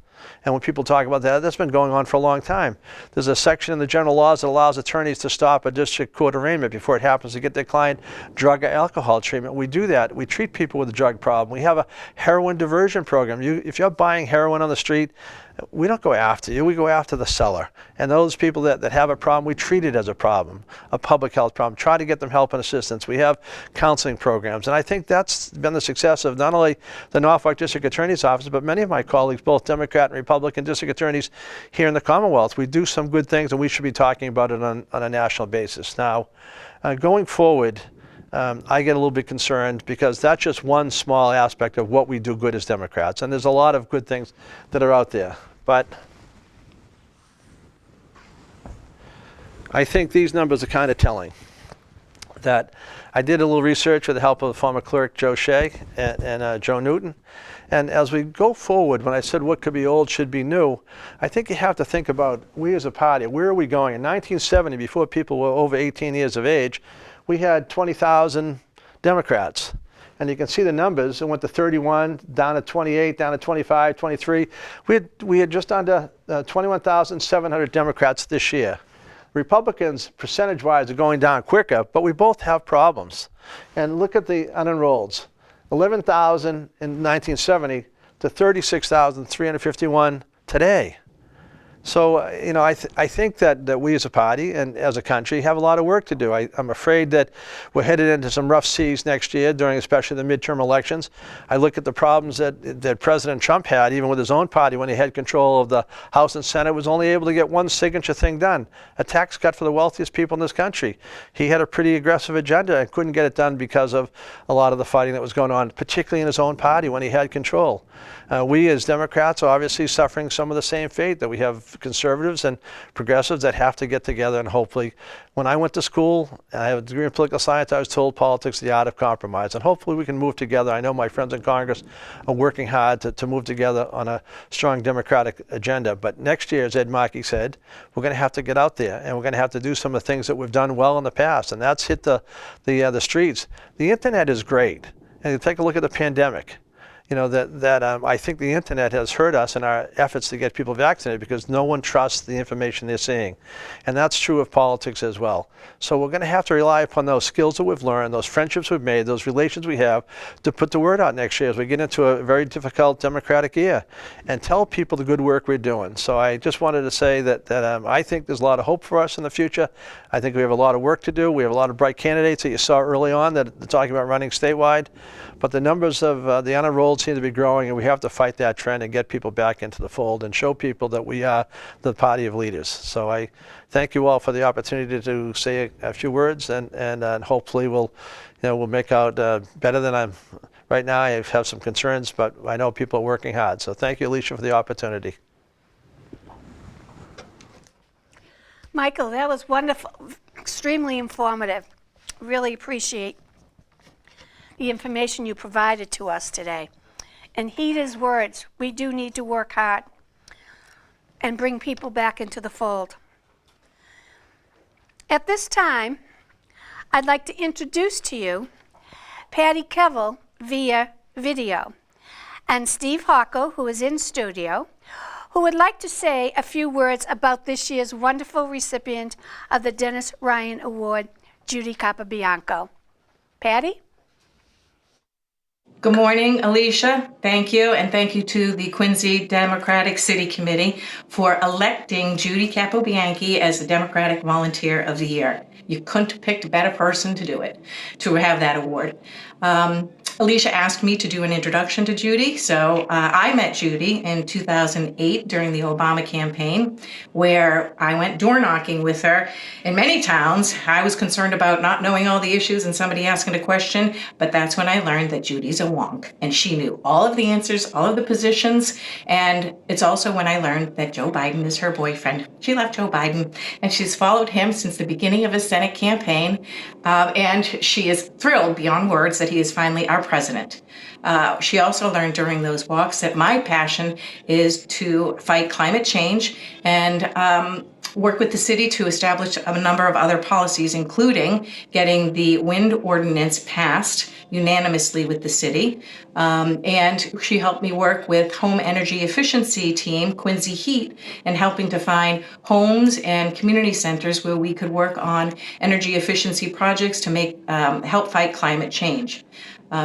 And when people talk about that, that's been going on for a long time. There's a section in the general laws that allows attorneys to stop a district court arraignment before it happens to get their client drug or alcohol treatment. We do that. We treat people with a drug problem. We have a heroin diversion program. If you're buying heroin on the street, we don't go after you, we go after the seller. And those people that have a problem, we treat it as a problem, a public health problem, try to get them help and assistance. We have counseling programs. And I think that's been the success of not only the Norfolk District Attorney's Office, but many of my colleagues, both Democrat and Republican district attorneys here in the Commonwealth. We do some good things and we should be talking about it on a national basis. Now, going forward, I get a little bit concerned because that's just one small aspect of what we do good as Democrats. And there's a lot of good things that are out there. But I think these numbers are kind of telling. That I did a little research with the help of the former clerk Joe Shea and Joe Newton. And as we go forward, when I said what could be old should be new, I think you have to think about we as a party, where are we going? In 1970, before people were over 18 years of age, we had 20,000 Democrats. And you can see the numbers. It went to 31, down to 28, down to 25, 23. We had just under 21,700 Democrats this year. Republicans, percentage-wise, are going down quicker, but we both have problems. And look at the unenrolleds. 11,000 in 1970 to 36,351 today. So, I think that we as a party and as a country have a lot of work to do. I'm afraid that we're headed into some rough seas next year, during especially the midterm elections. I look at the problems that President Trump had, even with his own party, when he had control of the House and Senate, was only able to get one signature thing done, a tax cut for the wealthiest people in this country. He had a pretty aggressive agenda and couldn't get it done because of a lot of the fighting that was going on, particularly in his own party when he had control. We as Democrats are obviously suffering some of the same fate that we have conservatives and progressives that have to get together, and hopefully, when I went to school, and I have a degree in political science, I was told politics is the art of compromise, and hopefully we can move together. I know my friends in Congress are working hard to move together on a strong Democratic agenda, but next year, as Ed Markey said, we're going to have to get out there, and we're going to have to do some of the things that we've done well in the past, and that's hit the streets. The internet is great, and you take a look at the pandemic. I think the internet has hurt us in our efforts to get people vaccinated because no one trusts the information they're seeing. And that's true of politics as well. So we're going to have to rely upon those skills that we've learned, those friendships we've made, those relations we have, to put the word out next year as we get into a very difficult Democratic year and tell people the good work we're doing. So I just wanted to say that I think there's a lot of hope for us in the future. I think we have a lot of work to do. We have a lot of bright candidates that you saw early on that are talking about running statewide. But the numbers of the unenrolled seem to be growing, and we have to fight that trend and get people back into the fold and show people that we are the party of leaders. So I thank you all for the opportunity to say a few words, and hopefully we'll make out better than I'm right now. I have some concerns, but I know people are working hard. So thank you, Alicia, for the opportunity. Michael, that was wonderful, extremely informative. Really appreciate the information you provided to us today. And heed his words. We do need to work hard and bring people back into the fold. At this time, I'd like to introduce to you Patty Kevill via video, and Steve Hocko, who is in studio, who would like to say a few words about this year's wonderful recipient of the Dennis Ryan Award, Judy Capobianco. Patty? Good morning, Alicia. Thank you, and thank you to the Quincy Democratic City Committee for electing Judy Capobianco as the Democratic Volunteer of the Year. You couldn't have picked a better person to do it, to have that award. Alicia asked me to do an introduction to Judy, so I met Judy in 2008 during the Obama campaign, where I went door knocking with her in many towns. I was concerned about not knowing all the issues and somebody asking a question, but that's when I learned that Judy's a wonk. And she knew all of the answers, all of the positions. And it's also when I learned that Joe Biden is her boyfriend. She left Joe Biden, and she's followed him since the beginning of his Senate campaign. And she is thrilled beyond words that he is finally our president. She also learned during those walks that my passion is to fight climate change and work with the city to establish a number of other policies, including getting the wind ordinance passed unanimously with the city. And she helped me work with home energy efficiency team, Quincy Heat, and helping to find homes and community centers where we could work on energy efficiency projects to help fight climate change.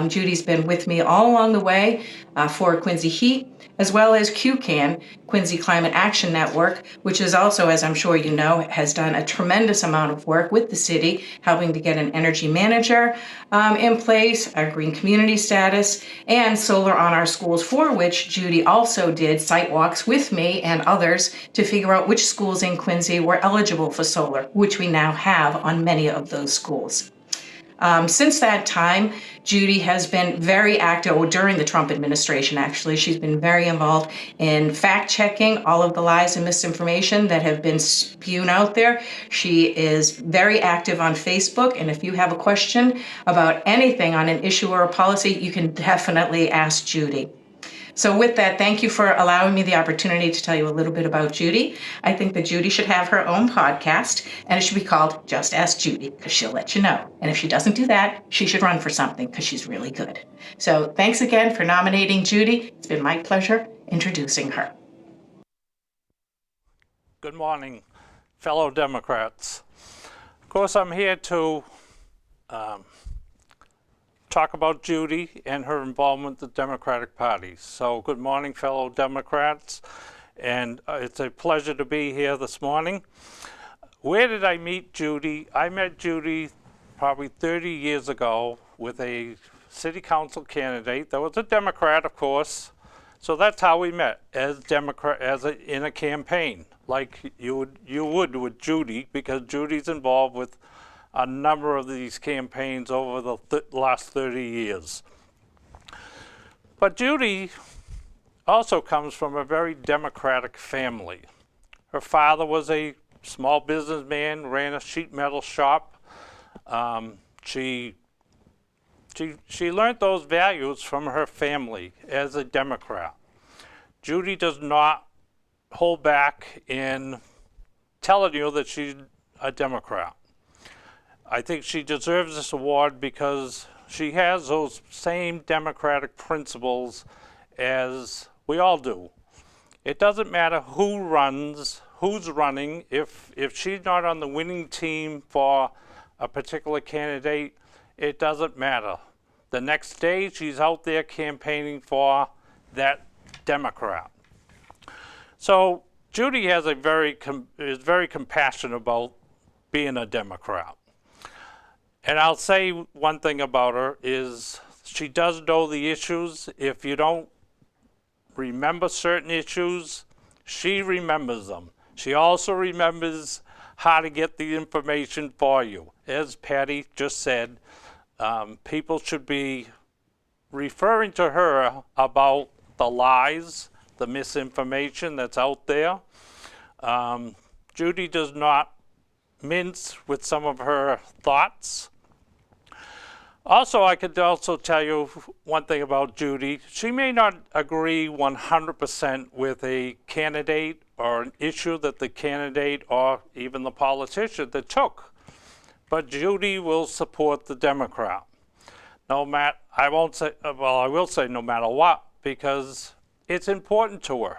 Judy's been with me all along the way for Quincy Heat, as well as QCAN, Quincy Climate Action Network, which is also, as I'm sure you know, has done a tremendous amount of work with the city, helping to get an energy manager in place, a green community status, and solar on our schools, for which Judy also did site walks with me and others to figure out which schools in Quincy were eligible for solar, which we now have on many of those schools. Since that time, Judy has been very active, or during the Trump administration, actually, she's been very involved in fact-checking all of the lies and misinformation that have been spewed out there. She is very active on Facebook, and if you have a question about anything on an issue or a policy, you can definitely ask Judy. So with that, thank you for allowing me the opportunity to tell you a little bit about Judy. I think that Judy should have her own podcast, and it should be called Just Ask Judy, because she'll let you know. And if she doesn't do that, she should run for something, because she's really good. So thanks again for nominating Judy. It's been my pleasure introducing her. Good morning, fellow Democrats. Of course, I'm here to talk about Judy and her involvement with the Democratic Party. So good morning, fellow Democrats, and it's a pleasure to be here this morning. Where did I meet Judy? I met Judy probably 30 years ago with a city council candidate that was a Democrat, of course. So that's how we met, as Democrat, in a campaign, like you would with Judy, because Judy's involved with a number of these campaigns over the last 30 years. But Judy also comes from a very Democratic family. Her father was a small businessman, ran a sheet metal shop. She learned those values from her family as a Democrat. Judy does not hold back in telling you that she's a Democrat. I think she deserves this award because she has those same democratic principles as we all do. It doesn't matter who's running. If she's not on the winning team for a particular candidate, it doesn't matter. The next day, she's out there campaigning for that Democrat. So Judy is very compassionate about being a Democrat. And I'll say one thing about her is she does know the issues. If you don't remember certain issues, she remembers them. She also remembers how to get the information for you. As Patty just said, people should be referring to her about the lies, the misinformation that's out there. Judy does not mince with some of her thoughts. Also, I could also tell you one thing about Judy. She may not agree 100% with a candidate or an issue that the candidate or even the politician that took, but Judy will support the Democrat. I will say no matter what, because it's important to her.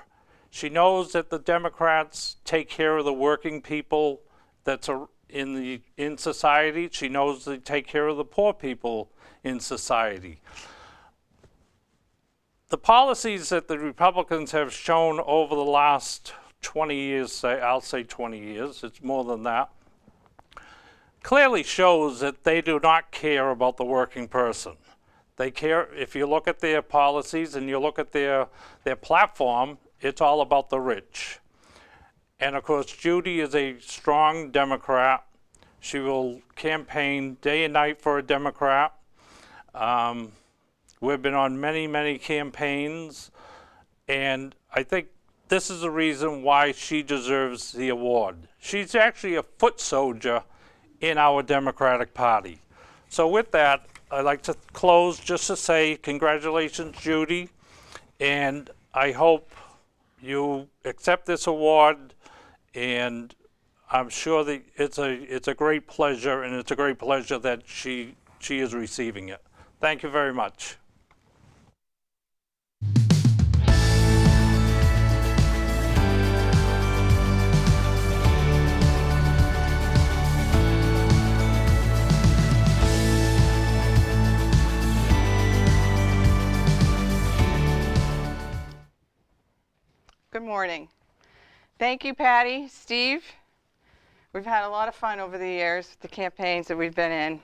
She knows that the Democrats take care of the working people that's in society. She knows they take care of the poor people in society. The policies that the Republicans have shown over the last 20 years, I'll say 20 years, it's more than that, clearly shows that they do not care about the working person. They care, if you look at their policies and you look at their platform, it's all about the rich. And of course, Judy is a strong Democrat. She will campaign day and night for a Democrat. We've been on many, many campaigns, and I think this is the reason why she deserves the award. She's actually a foot soldier in our Democratic Party. So with that, I'd like to close just to say congratulations, Judy, and I hope you accept this award, and I'm sure that it's a great pleasure, and it's a great pleasure that she is receiving it. Thank you very much. Good morning. Thank you, Patty, Steve. We've had a lot of fun over the years, the campaigns that we've been in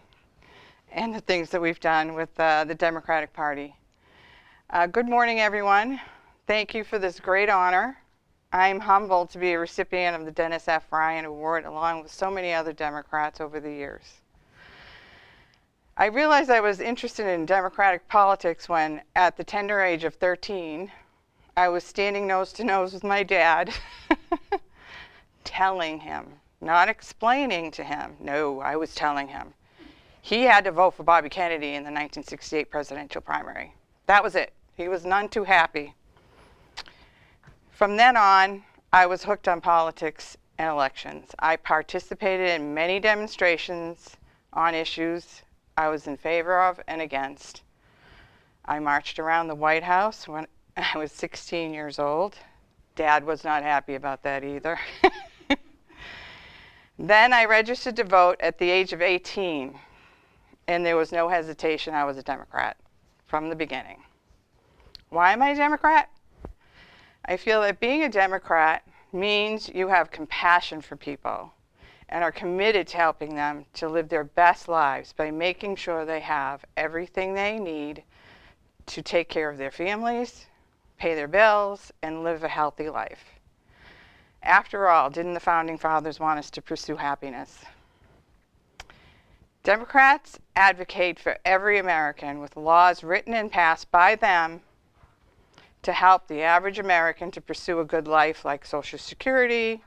and the things that we've done with the Democratic Party. Good morning, everyone. Thank you for this great honor. I'm humbled to be a recipient of the Dennis F. Ryan Award along with so many other Democrats over the years. I realized I was interested in Democratic politics when, at the tender age of 13, I was standing nose to nose with my dad, telling him, not explaining to him. No, I was telling him. He had to vote for Bobby Kennedy in the 1968 presidential primary. That was it. He was none too happy. From then on, I was hooked on politics and elections. I participated in many demonstrations on issues I was in favor of and against. I marched around the White House when I was 16 years old. Dad was not happy about that either. Then I registered to vote at the age of 18, and there was no hesitation. I was a Democrat from the beginning. Why am I a Democrat? I feel that being a Democrat means you have compassion for people and are committed to helping them to live their best lives by making sure they have everything they need to take care of their families, pay their bills, and live a healthy life. After all, didn't the Founding Fathers want us to pursue happiness? Democrats advocate for every American with laws written and passed by them to help the average American to pursue a good life, like Social Security,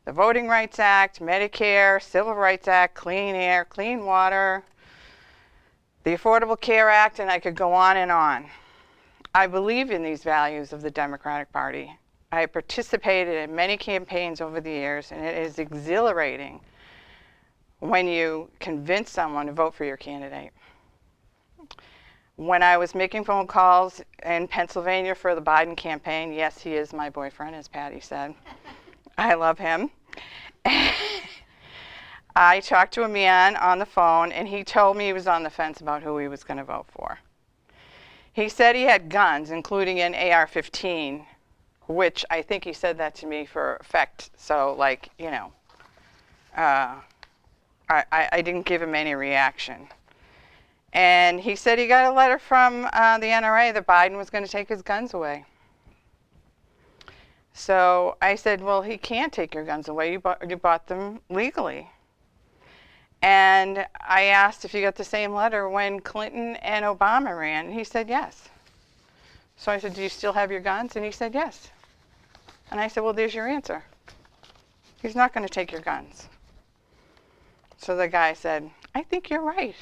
the Voting Rights Act, Medicare, Civil Rights Act, clean air, clean water, the Affordable Care Act, and I could go on and on. I believe in these values of the Democratic Party. I have participated in many campaigns over the years, and it is exhilarating when you convince someone to vote for your candidate. When I was making phone calls in Pennsylvania for the Biden campaign, yes, he is my boyfriend, as Patty said. I love him. I talked to a man on the phone, and he told me he was on the fence about who he was going to vote for. He said he had guns, including an AR-15, which I think he said that to me for effect. So, like, you know, I didn't give him any reaction. And he said he got a letter from the NRA that Biden was going to take his guns away. So I said, well, he can't take your guns away. You bought them legally. And I asked if you got the same letter when Clinton and Obama ran. And he said yes. So I said, do you still have your guns? And he said yes. And I said, well, there's your answer. He's not going to take your guns. So the guy said, I think you're right.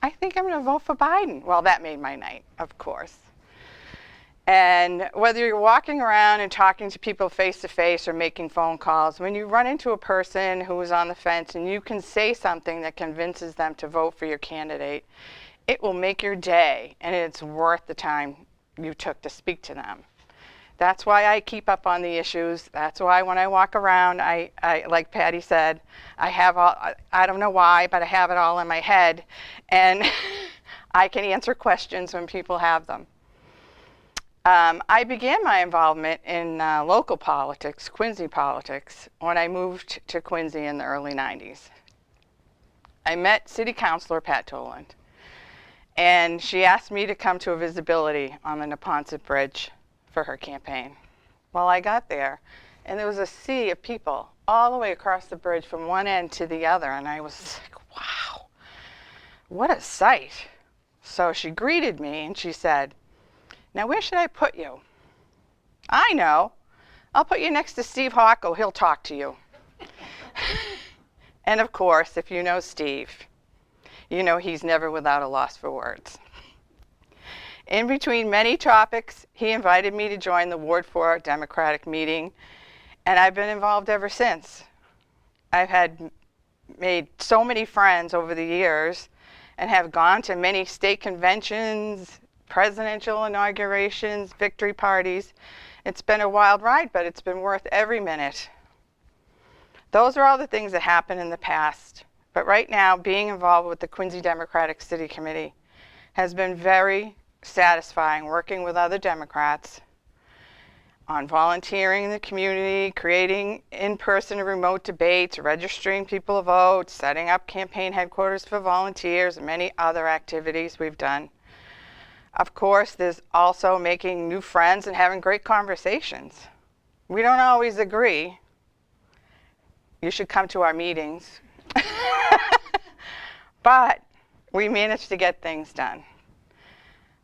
I think I'm going to vote for Biden. Well, that made my night, of course. And whether you're walking around and talking to people face to face or making phone calls, when you run into a person who is on the fence and you can say something that convinces them to vote for your candidate, it will make your day, and it's worth the time you took to speak to them. That's why I keep up on the issues. That's why when I walk around, I like Patty said, I have all, I don't know why, but I have it all in my head, and I can answer questions when people have them. I began my involvement in local politics, Quincy politics, when I moved to Quincy in the early 90s. I met City Councilor Pat Toland, and she asked me to come to a visibility on the Neponset Bridge for her campaign. Well, I got there, and there was a sea of people all the way across the bridge from one end to the other, and I was like, wow, what a sight. So she greeted me and she said, "Now where should I put you?" "I know. I'll put you next to Steve Hockel. He'll talk to you." And of course, if you know Steve, you know he's never without a loss for words. In between many topics, he invited me to join the Ward 4 Democratic meeting, and I've been involved ever since. I've made so many friends over the years and have gone to many state conventions, presidential inaugurations, victory parties. It's been a wild ride, but it's been worth every minute. Those are all the things that happened in the past. But right now, being involved with the Quincy Democratic City Committee has been very satisfying, working with other Democrats on volunteering in the community, creating in-person and remote debates, registering people to vote, setting up campaign headquarters for volunteers, and many other activities we've done. Of course, there's also making new friends and having great conversations. We don't always agree. You should come to our meetings. But we manage to get things done.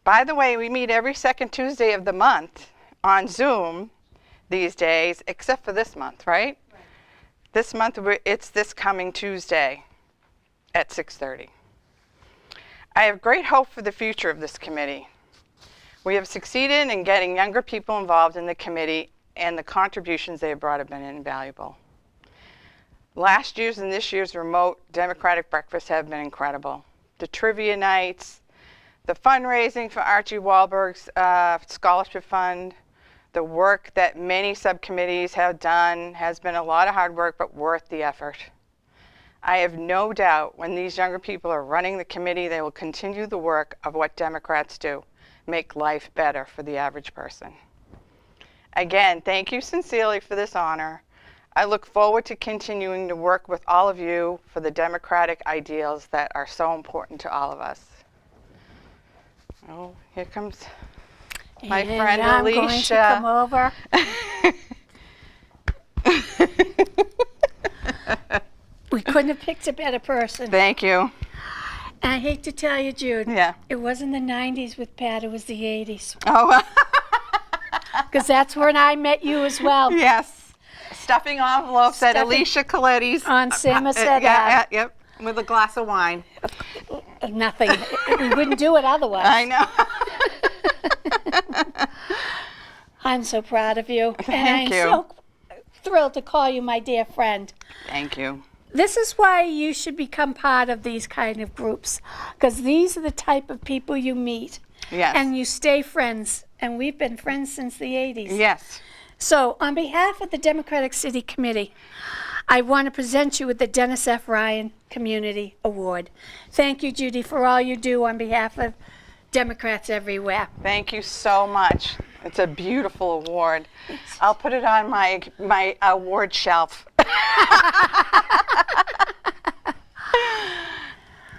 By the way, we meet every second Tuesday of the month on Zoom these days, except for this month, right? This month, it's this coming Tuesday at 6:30. I have great hope for the future of this committee. We have succeeded in getting younger people involved in the committee, and the contributions they have brought have been invaluable. Last year's and this year's remote Democratic breakfasts have been incredible. The trivia nights, the fundraising for Archie Wahlberg's scholarship fund, the work that many subcommittees have done has been a lot of hard work, but worth the effort. I have no doubt when these younger people are running the committee, they will continue the work of what Democrats do, make life better for the average person. Again, thank you sincerely for this honor. I look forward to continuing to work with all of you for the democratic ideals that are so important to all of us. Oh, here comes my friend I'm Alicia. Going to come over. We couldn't have picked a better person. Thank you. And I hate to tell you, Jude. Yeah. It wasn't the 90s with Pat, it was the 80s. Oh. Because that's when I met you as well. Yes. Stuffing envelopes at Alicia Coletti's. On Samoset Ave. Yep, with a glass of wine. Nothing. We wouldn't do it otherwise. I know. I'm so proud of you. Thank you. I'm so thrilled to call you my dear friend. Thank you. This is why you should become part of these kind of groups, because these are the type of people you meet. Yes. And you stay friends. And we've been friends since the 80s. Yes. So, on behalf of the Democratic City Committee, I want to present you with the Dennis F. Ryan Community Award. Thank you, Judy, for all you do on behalf of Democrats everywhere. Thank you so much. It's a beautiful award. I'll put it on my award shelf.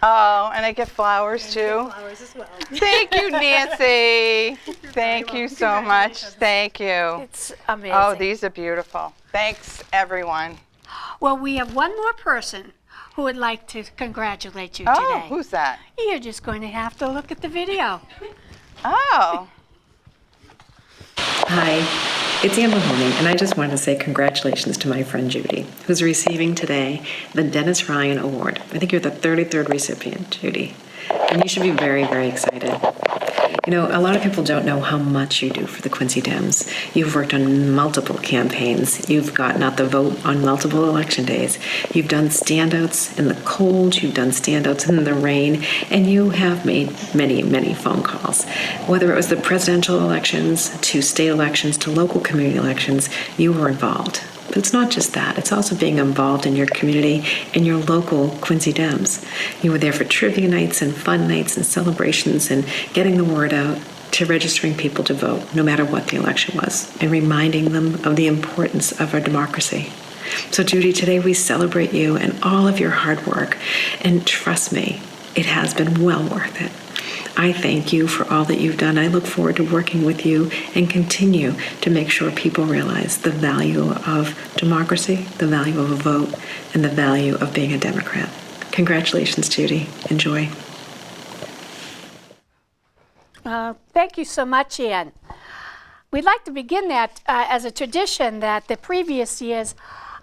Oh, and I get flowers too. Flowers as well. Thank you, Nancy. Thank you so much. Thank you. It's amazing. Oh, these are beautiful. Thanks, everyone. Well, we have one more person who would like to congratulate you today. Oh, who's that? You're just going to have to look at the video. Oh. Hi, it's Anne Mahoney, and I just wanted to say congratulations to my friend Judy, who's receiving today the Dennis Ryan Award. I think you're the 33rd recipient, Judy, and you should be very, very excited. You know, a lot of people don't know how much you do for the Quincy Dems. You've worked on multiple campaigns. You've gotten out the vote on multiple election days. You've done standouts in the cold. You've done standouts in the rain. And you have made many, many phone calls. Whether it was the presidential elections, to state elections, to local community elections, you were involved. But it's not just that. It's also being involved in your community and your local Quincy Dems. You were there for trivia nights and fun nights and celebrations and getting the word out to registering people to vote, no matter what the election was, and reminding them of the importance of our democracy. So, Judy, today we celebrate you and all of your hard work. And trust me, it has been well worth it. I thank you for all that you've done. I look forward to working with you and continue to make sure people realize the value of democracy, the value of a vote, and the value of being a Democrat. Congratulations, Judy. Enjoy. Thank you so much, Ian. We'd like to begin that as a tradition that the previous year's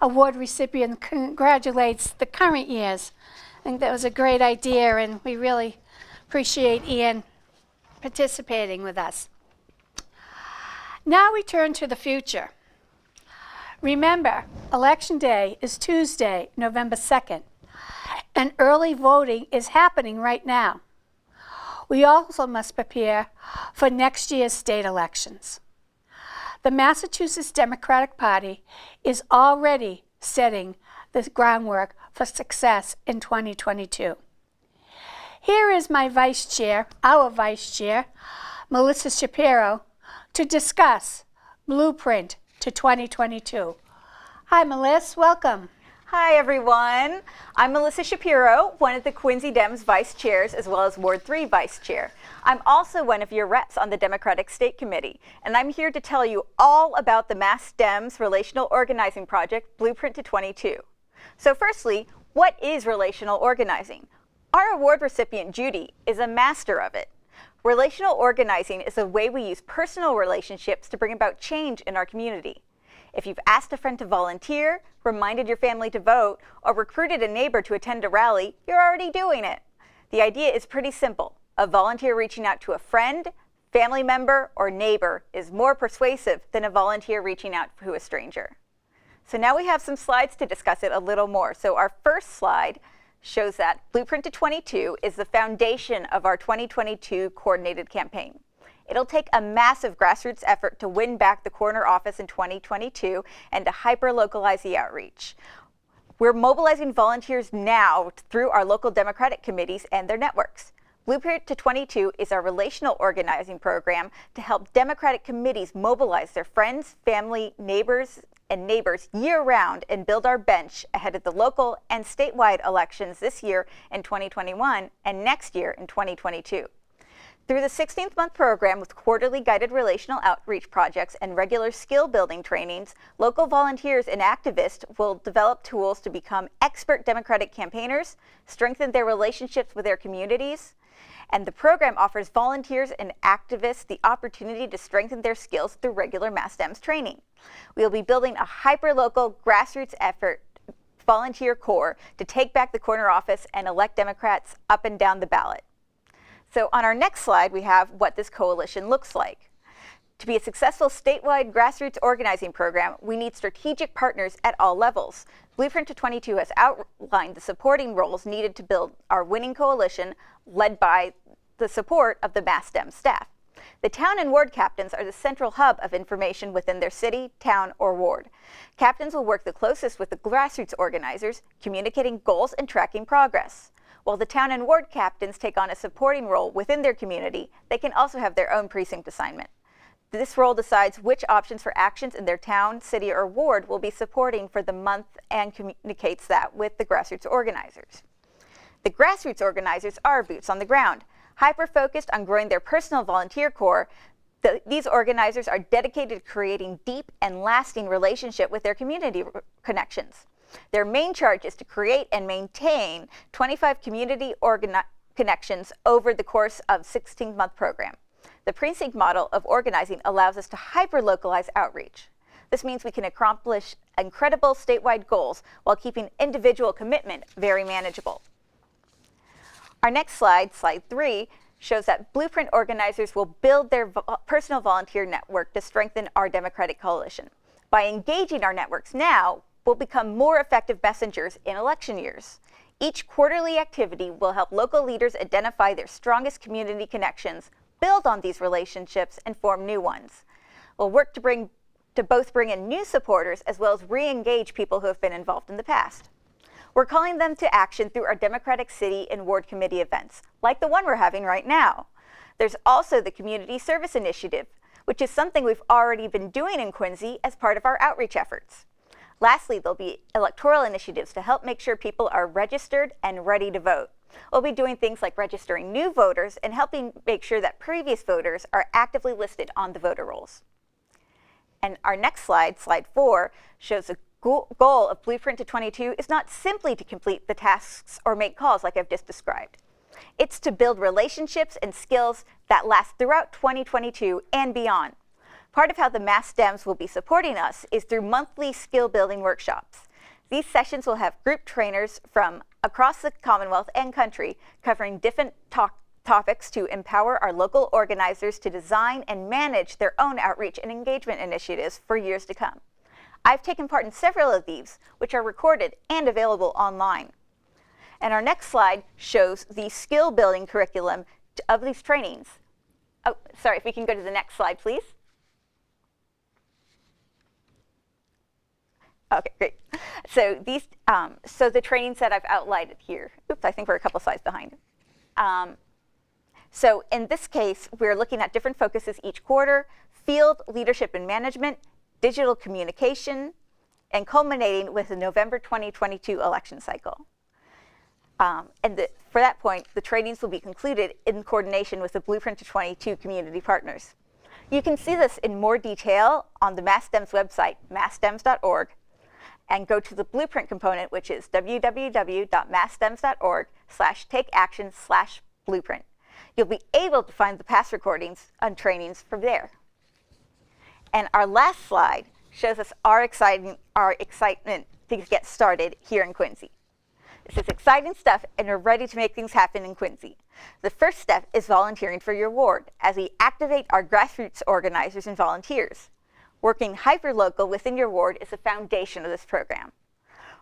award recipient congratulates the current year's. I think that was a great idea, and we really appreciate Ian participating with us. Now we turn to the future. Remember, Election Day is Tuesday, November 2nd, and early voting is happening right now. We also must prepare for next year's state elections. The Massachusetts Democratic Party is already setting the groundwork for success in 2022. Here is my vice chair, our vice chair, Melissa Shapiro, to discuss Blueprint to 2022. Hi, Melissa, welcome. Hi, everyone. I'm Melissa Shapiro, one of the Quincy Dems vice chairs, as well as Ward 3 vice chair. I'm also one of your reps on the Democratic State Committee, and I'm here to tell you all about the Mass Dems Relational Organizing Project, Blueprint to 22. So firstly, what is relational organizing? Our award recipient, Judy, is a master of it. Relational organizing is a way we use personal relationships to bring about change in our community. If you've asked a friend to volunteer, reminded your family to vote, or recruited a neighbor to attend a rally, you're already doing it. The idea is pretty simple. A volunteer reaching out to a friend, family member, or neighbor is more persuasive than a volunteer reaching out to a stranger. So now we have some slides to discuss it a little more. So our first slide shows that Blueprint to 22 is the foundation of our 2022 coordinated campaign. It'll take a massive grassroots effort to win back the corner office in 2022 and to hyper-localize the outreach. We're mobilizing volunteers now through our local Democratic committees and their networks. Blueprint to 22 is our relational organizing program to help Democratic committees mobilize their friends, family, neighbors year-round and build our bench ahead of the local and statewide elections this year in 2021 and next year in 2022. Through the 16th-month program with quarterly guided relational outreach projects and regular skill-building trainings, local volunteers and activists will develop tools to become expert Democratic campaigners, strengthen their relationships with their communities, and the program offers volunteers and activists the opportunity to strengthen their skills through regular Mass Dems training. We will be building a hyper-local grassroots effort volunteer corps to take back the corner office and elect Democrats up and down the ballot. So on our next slide, we have what this coalition looks like. To be a successful statewide grassroots organizing program, we need strategic partners at all levels. Blueprint to 22 has outlined the supporting roles needed to build our winning coalition, led by the support of the Mass Dem staff. The town and ward captains are the central hub of information within their city, town, or ward. Captains will work the closest with the grassroots organizers, communicating goals and tracking progress. While the town and ward captains take on a supporting role within their community, they can also have their own precinct assignment. This role decides which options for actions in their town, city, or ward will be supporting for the month and communicates that with the grassroots organizers. The grassroots organizers are boots on the ground. Hyper-focused on growing their personal volunteer corps, these organizers are dedicated to creating deep and lasting relationship with their community connections. Their main charge is to create and maintain 25 community connections over the course of 16-month program. The precinct model of organizing allows us to hyper-localize outreach. This means we can accomplish incredible statewide goals while keeping individual commitment very manageable. Our next slide, slide 3, shows that Blueprint organizers will build their personal volunteer network to strengthen our Democratic coalition. By engaging our networks now, we'll become more effective messengers in election years. Each quarterly activity will help local leaders identify their strongest community connections, build on these relationships, and form new ones. We'll work to both bring in new supporters as well as re-engage people who have been involved in the past. We're calling them to action through our Democratic City and Ward Committee events, like the one we're having right now. There's also the Community Service Initiative, which is something we've already been doing in Quincy as part of our outreach efforts. Lastly, there'll be electoral initiatives to help make sure people are registered and ready to vote. We'll be doing things like registering new voters and helping make sure that previous voters are actively listed on the voter rolls. And our next slide, slide 4, shows the goal of Blueprint to 22 is not simply to complete the tasks or make calls like I've just described. It's to build relationships and skills that last throughout 2022 and beyond. Part of how the Mass Dems will be supporting us is through monthly skill-building workshops. These sessions will have group trainers from across the Commonwealth and country covering different topics to empower our local organizers to design and manage their own outreach and engagement initiatives for years to come. I've taken part in several of these, which are recorded and available online. And our next slide shows the skill-building curriculum of these trainings. Oh, sorry, if we can go to the next slide, please. Okay, great. So these, so the trainings that I've outlined here. Oops, I think we're a couple slides behind. So in this case, we're looking at different focuses each quarter: field leadership and management, digital communication, and culminating with the November 2022 election cycle. For that point, the trainings will be concluded in coordination with the Blueprint to 22 community partners. You can see this in more detail on the Mass Dems website, massdems.org, and go to the Blueprint component, which is www.massdems.org/takeaction/blueprint. You'll be able to find the past recordings on trainings from there. And our last slide shows us our excitement to get started here in Quincy. This is exciting stuff, and we're ready to make things happen in Quincy. The first step is volunteering for your ward as we activate our grassroots organizers and volunteers. Working hyper-local within your ward is the foundation of this program.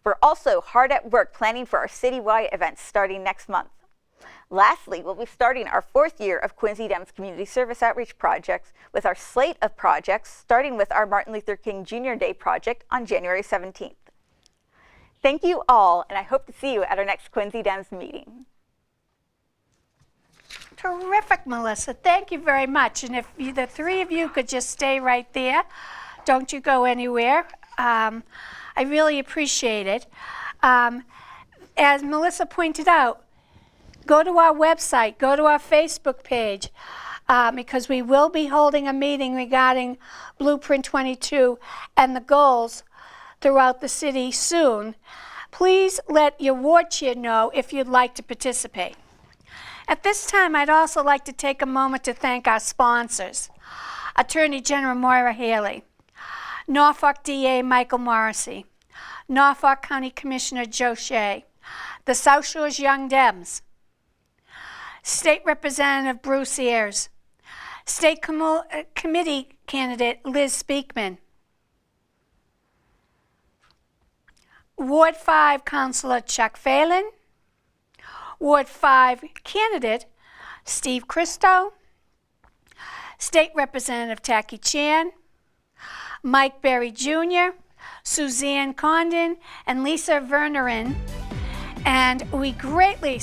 We're also hard at work planning for our citywide events starting next month. Lastly, we'll be starting our 4th year of Quincy Dems Community Service Outreach projects with our slate of projects, starting with our Martin Luther King Jr. Day project on January 17th. Thank you all, and I hope to see you at our next Quincy Dems meeting. Terrific, Melissa. Thank you very much. And if the three of you could just stay right there, don't you go anywhere. I really appreciate it. As Melissa pointed out, go to our website, go to our Facebook page, because we will be holding a meeting regarding Blueprint 22 and the goals throughout the city soon. Please let your ward chair know if you'd like to participate. At this time, I'd also like to take a moment to thank our sponsors: Attorney General Moira Haley, Norfolk DA Michael Morrissey, Norfolk County Commissioner Joe Shea, the South Shores Young Dems, State Representative Bruce Ayers, State Committee candidate Liz Speakman, Ward 5 Councilor Chuck Phelan, Ward 5 candidate Steve Christo, State Representative Tacky Chan, Mike Berry Jr., Suzanne Condon, and Lisa Vernerin. And we greatly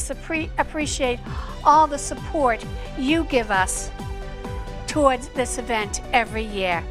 appreciate all the support you give us towards this event every year.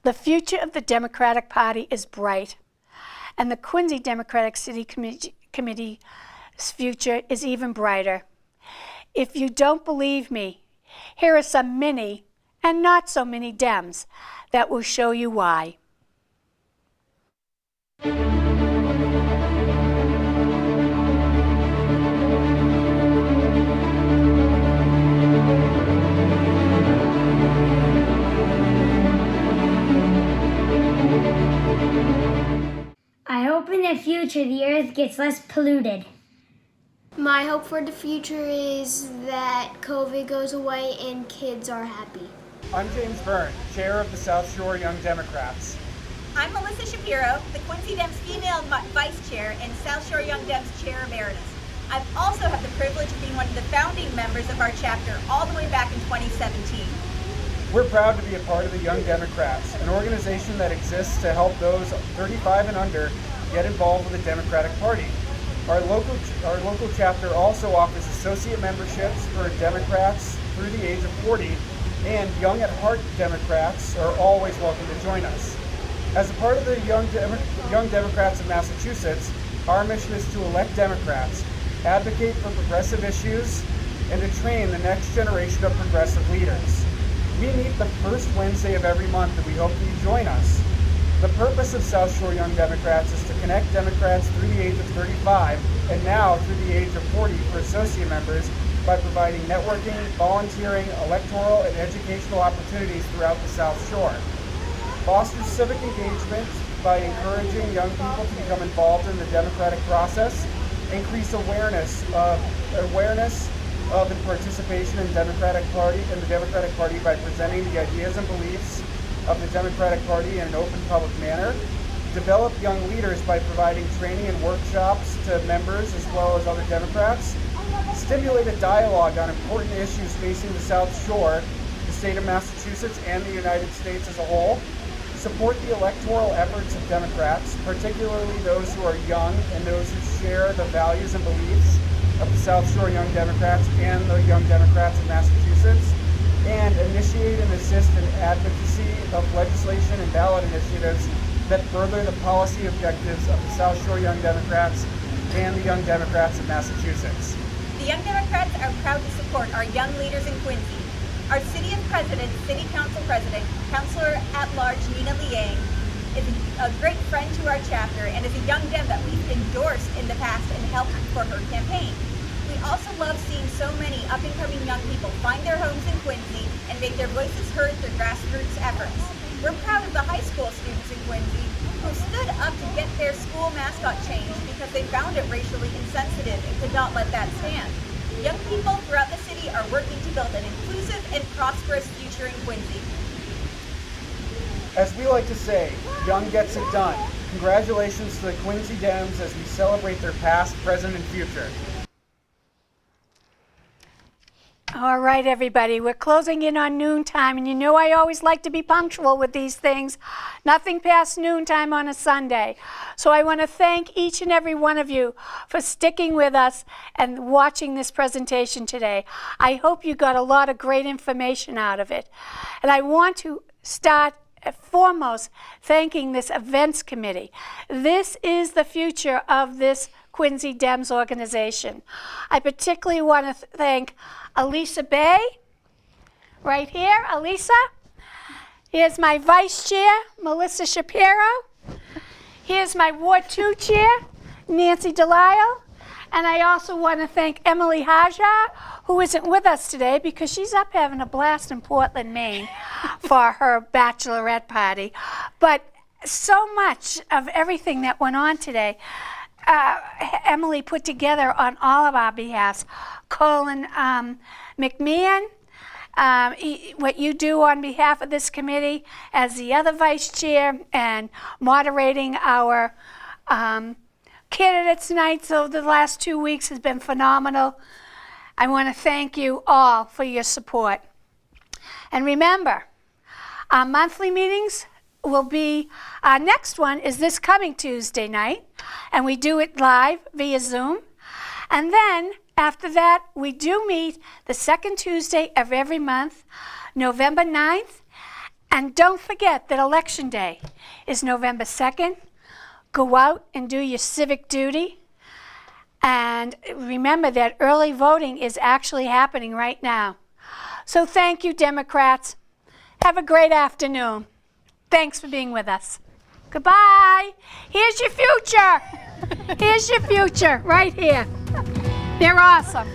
The future of the Democratic Party is bright, and the Quincy Democratic City Committee's future is even brighter. If you don't believe me, here are some many and not so many Dems that will show you why. I hope in the future the earth gets less polluted. My hope for the future is that COVID goes away and kids are happy. I'm James Byrne, chair of the South Shore Young Democrats. I'm Melissa Shapiro, the Quincy Dems female vice chair and South Shore Young Dems chair emeritus. I also have the privilege of being one of the founding members of our chapter all the way back in 2017. We're proud to be a part of the Young Democrats, an organization that exists to help those 35 and under get involved with the Democratic Party. Our local chapter also offers associate memberships for Democrats through the age of 40, and young at heart Democrats are always welcome to join us. As a part of the Young Democrats of Massachusetts, our mission is to elect Democrats, advocate for progressive issues, and to train the next generation of progressive leaders. We meet the first Wednesday of every month, and we hope that you join us. The purpose of South Shore Young Democrats is to connect Democrats through the age of 35 and now through the age of 40 for associate members by providing networking, volunteering, electoral, and educational opportunities throughout the South Shore. Foster civic engagement by encouraging young people to become involved in the democratic process, increase awareness of and participation in the Democratic Party by presenting the ideas and beliefs of the Democratic Party in an open public manner, develop young leaders by providing training and workshops to members as well as other Democrats, stimulate a dialogue on important issues facing the South Shore, the state of Massachusetts, and the United States as a whole, support the electoral efforts of Democrats, particularly those who are young and those who share the values and beliefs of the South Shore Young Democrats and the Young Democrats of Massachusetts, and initiate and assist in advocacy of legislation and ballot initiatives that further the policy objectives of the South Shore Young Democrats and the Young Democrats of Massachusetts. The Young Democrats are proud to support our young leaders in Quincy. Our City Council President, Councilor at Large Nina Liang, is a great friend to our chapter and is a young Dem that we've endorsed in the past and helped for her campaign. We also love seeing so many up-and-coming young people find their homes in Quincy and make their voices heard through grassroots efforts. We're proud of the high school students in Quincy who stood up to get their school mascot changed because they found it racially insensitive and could not let that stand. Young people throughout the city are working to build an inclusive and prosperous future in Quincy. As we like to say, young gets it done. Congratulations to the Quincy Dems as we celebrate their past, present, and future. All right, everybody, we're closing in on noontime, and you know I always like to be punctual with these things. Nothing past noontime on a Sunday. So I want to thank each and every one of you for sticking with us and watching this presentation today. I hope you got a lot of great information out of it. And I want to start foremost thanking this events committee. This is the future of this Quincy Dems organization. I particularly want to thank Elisa Bay, right here, Elisa. Here's my vice chair, Melissa Shapiro. Here's my Ward 2 chair, Nancy Delisle. And I also want to thank Emily Hajar, who isn't with us today because she's up having a blast in Portland, Maine for her bachelorette party. But so much of everything that went on today, Emily put together on all of our behalves. Colin McMahon, what you do on behalf of this committee as the other vice chair and moderating our candidates nights over the last 2 weeks has been phenomenal. I want to thank you all for your support. And remember, our monthly meetings will be, our next one is this coming Tuesday night, and we do it live via Zoom. And then after that, we do meet the second Tuesday of every month, November 9th. And don't forget that Election Day is November 2nd. Go out and do your civic duty. And remember that early voting is actually happening right now. So thank you, Democrats. Have a great afternoon. Thanks for being with us. Goodbye. Here's your future. Here's your future right here. They're awesome.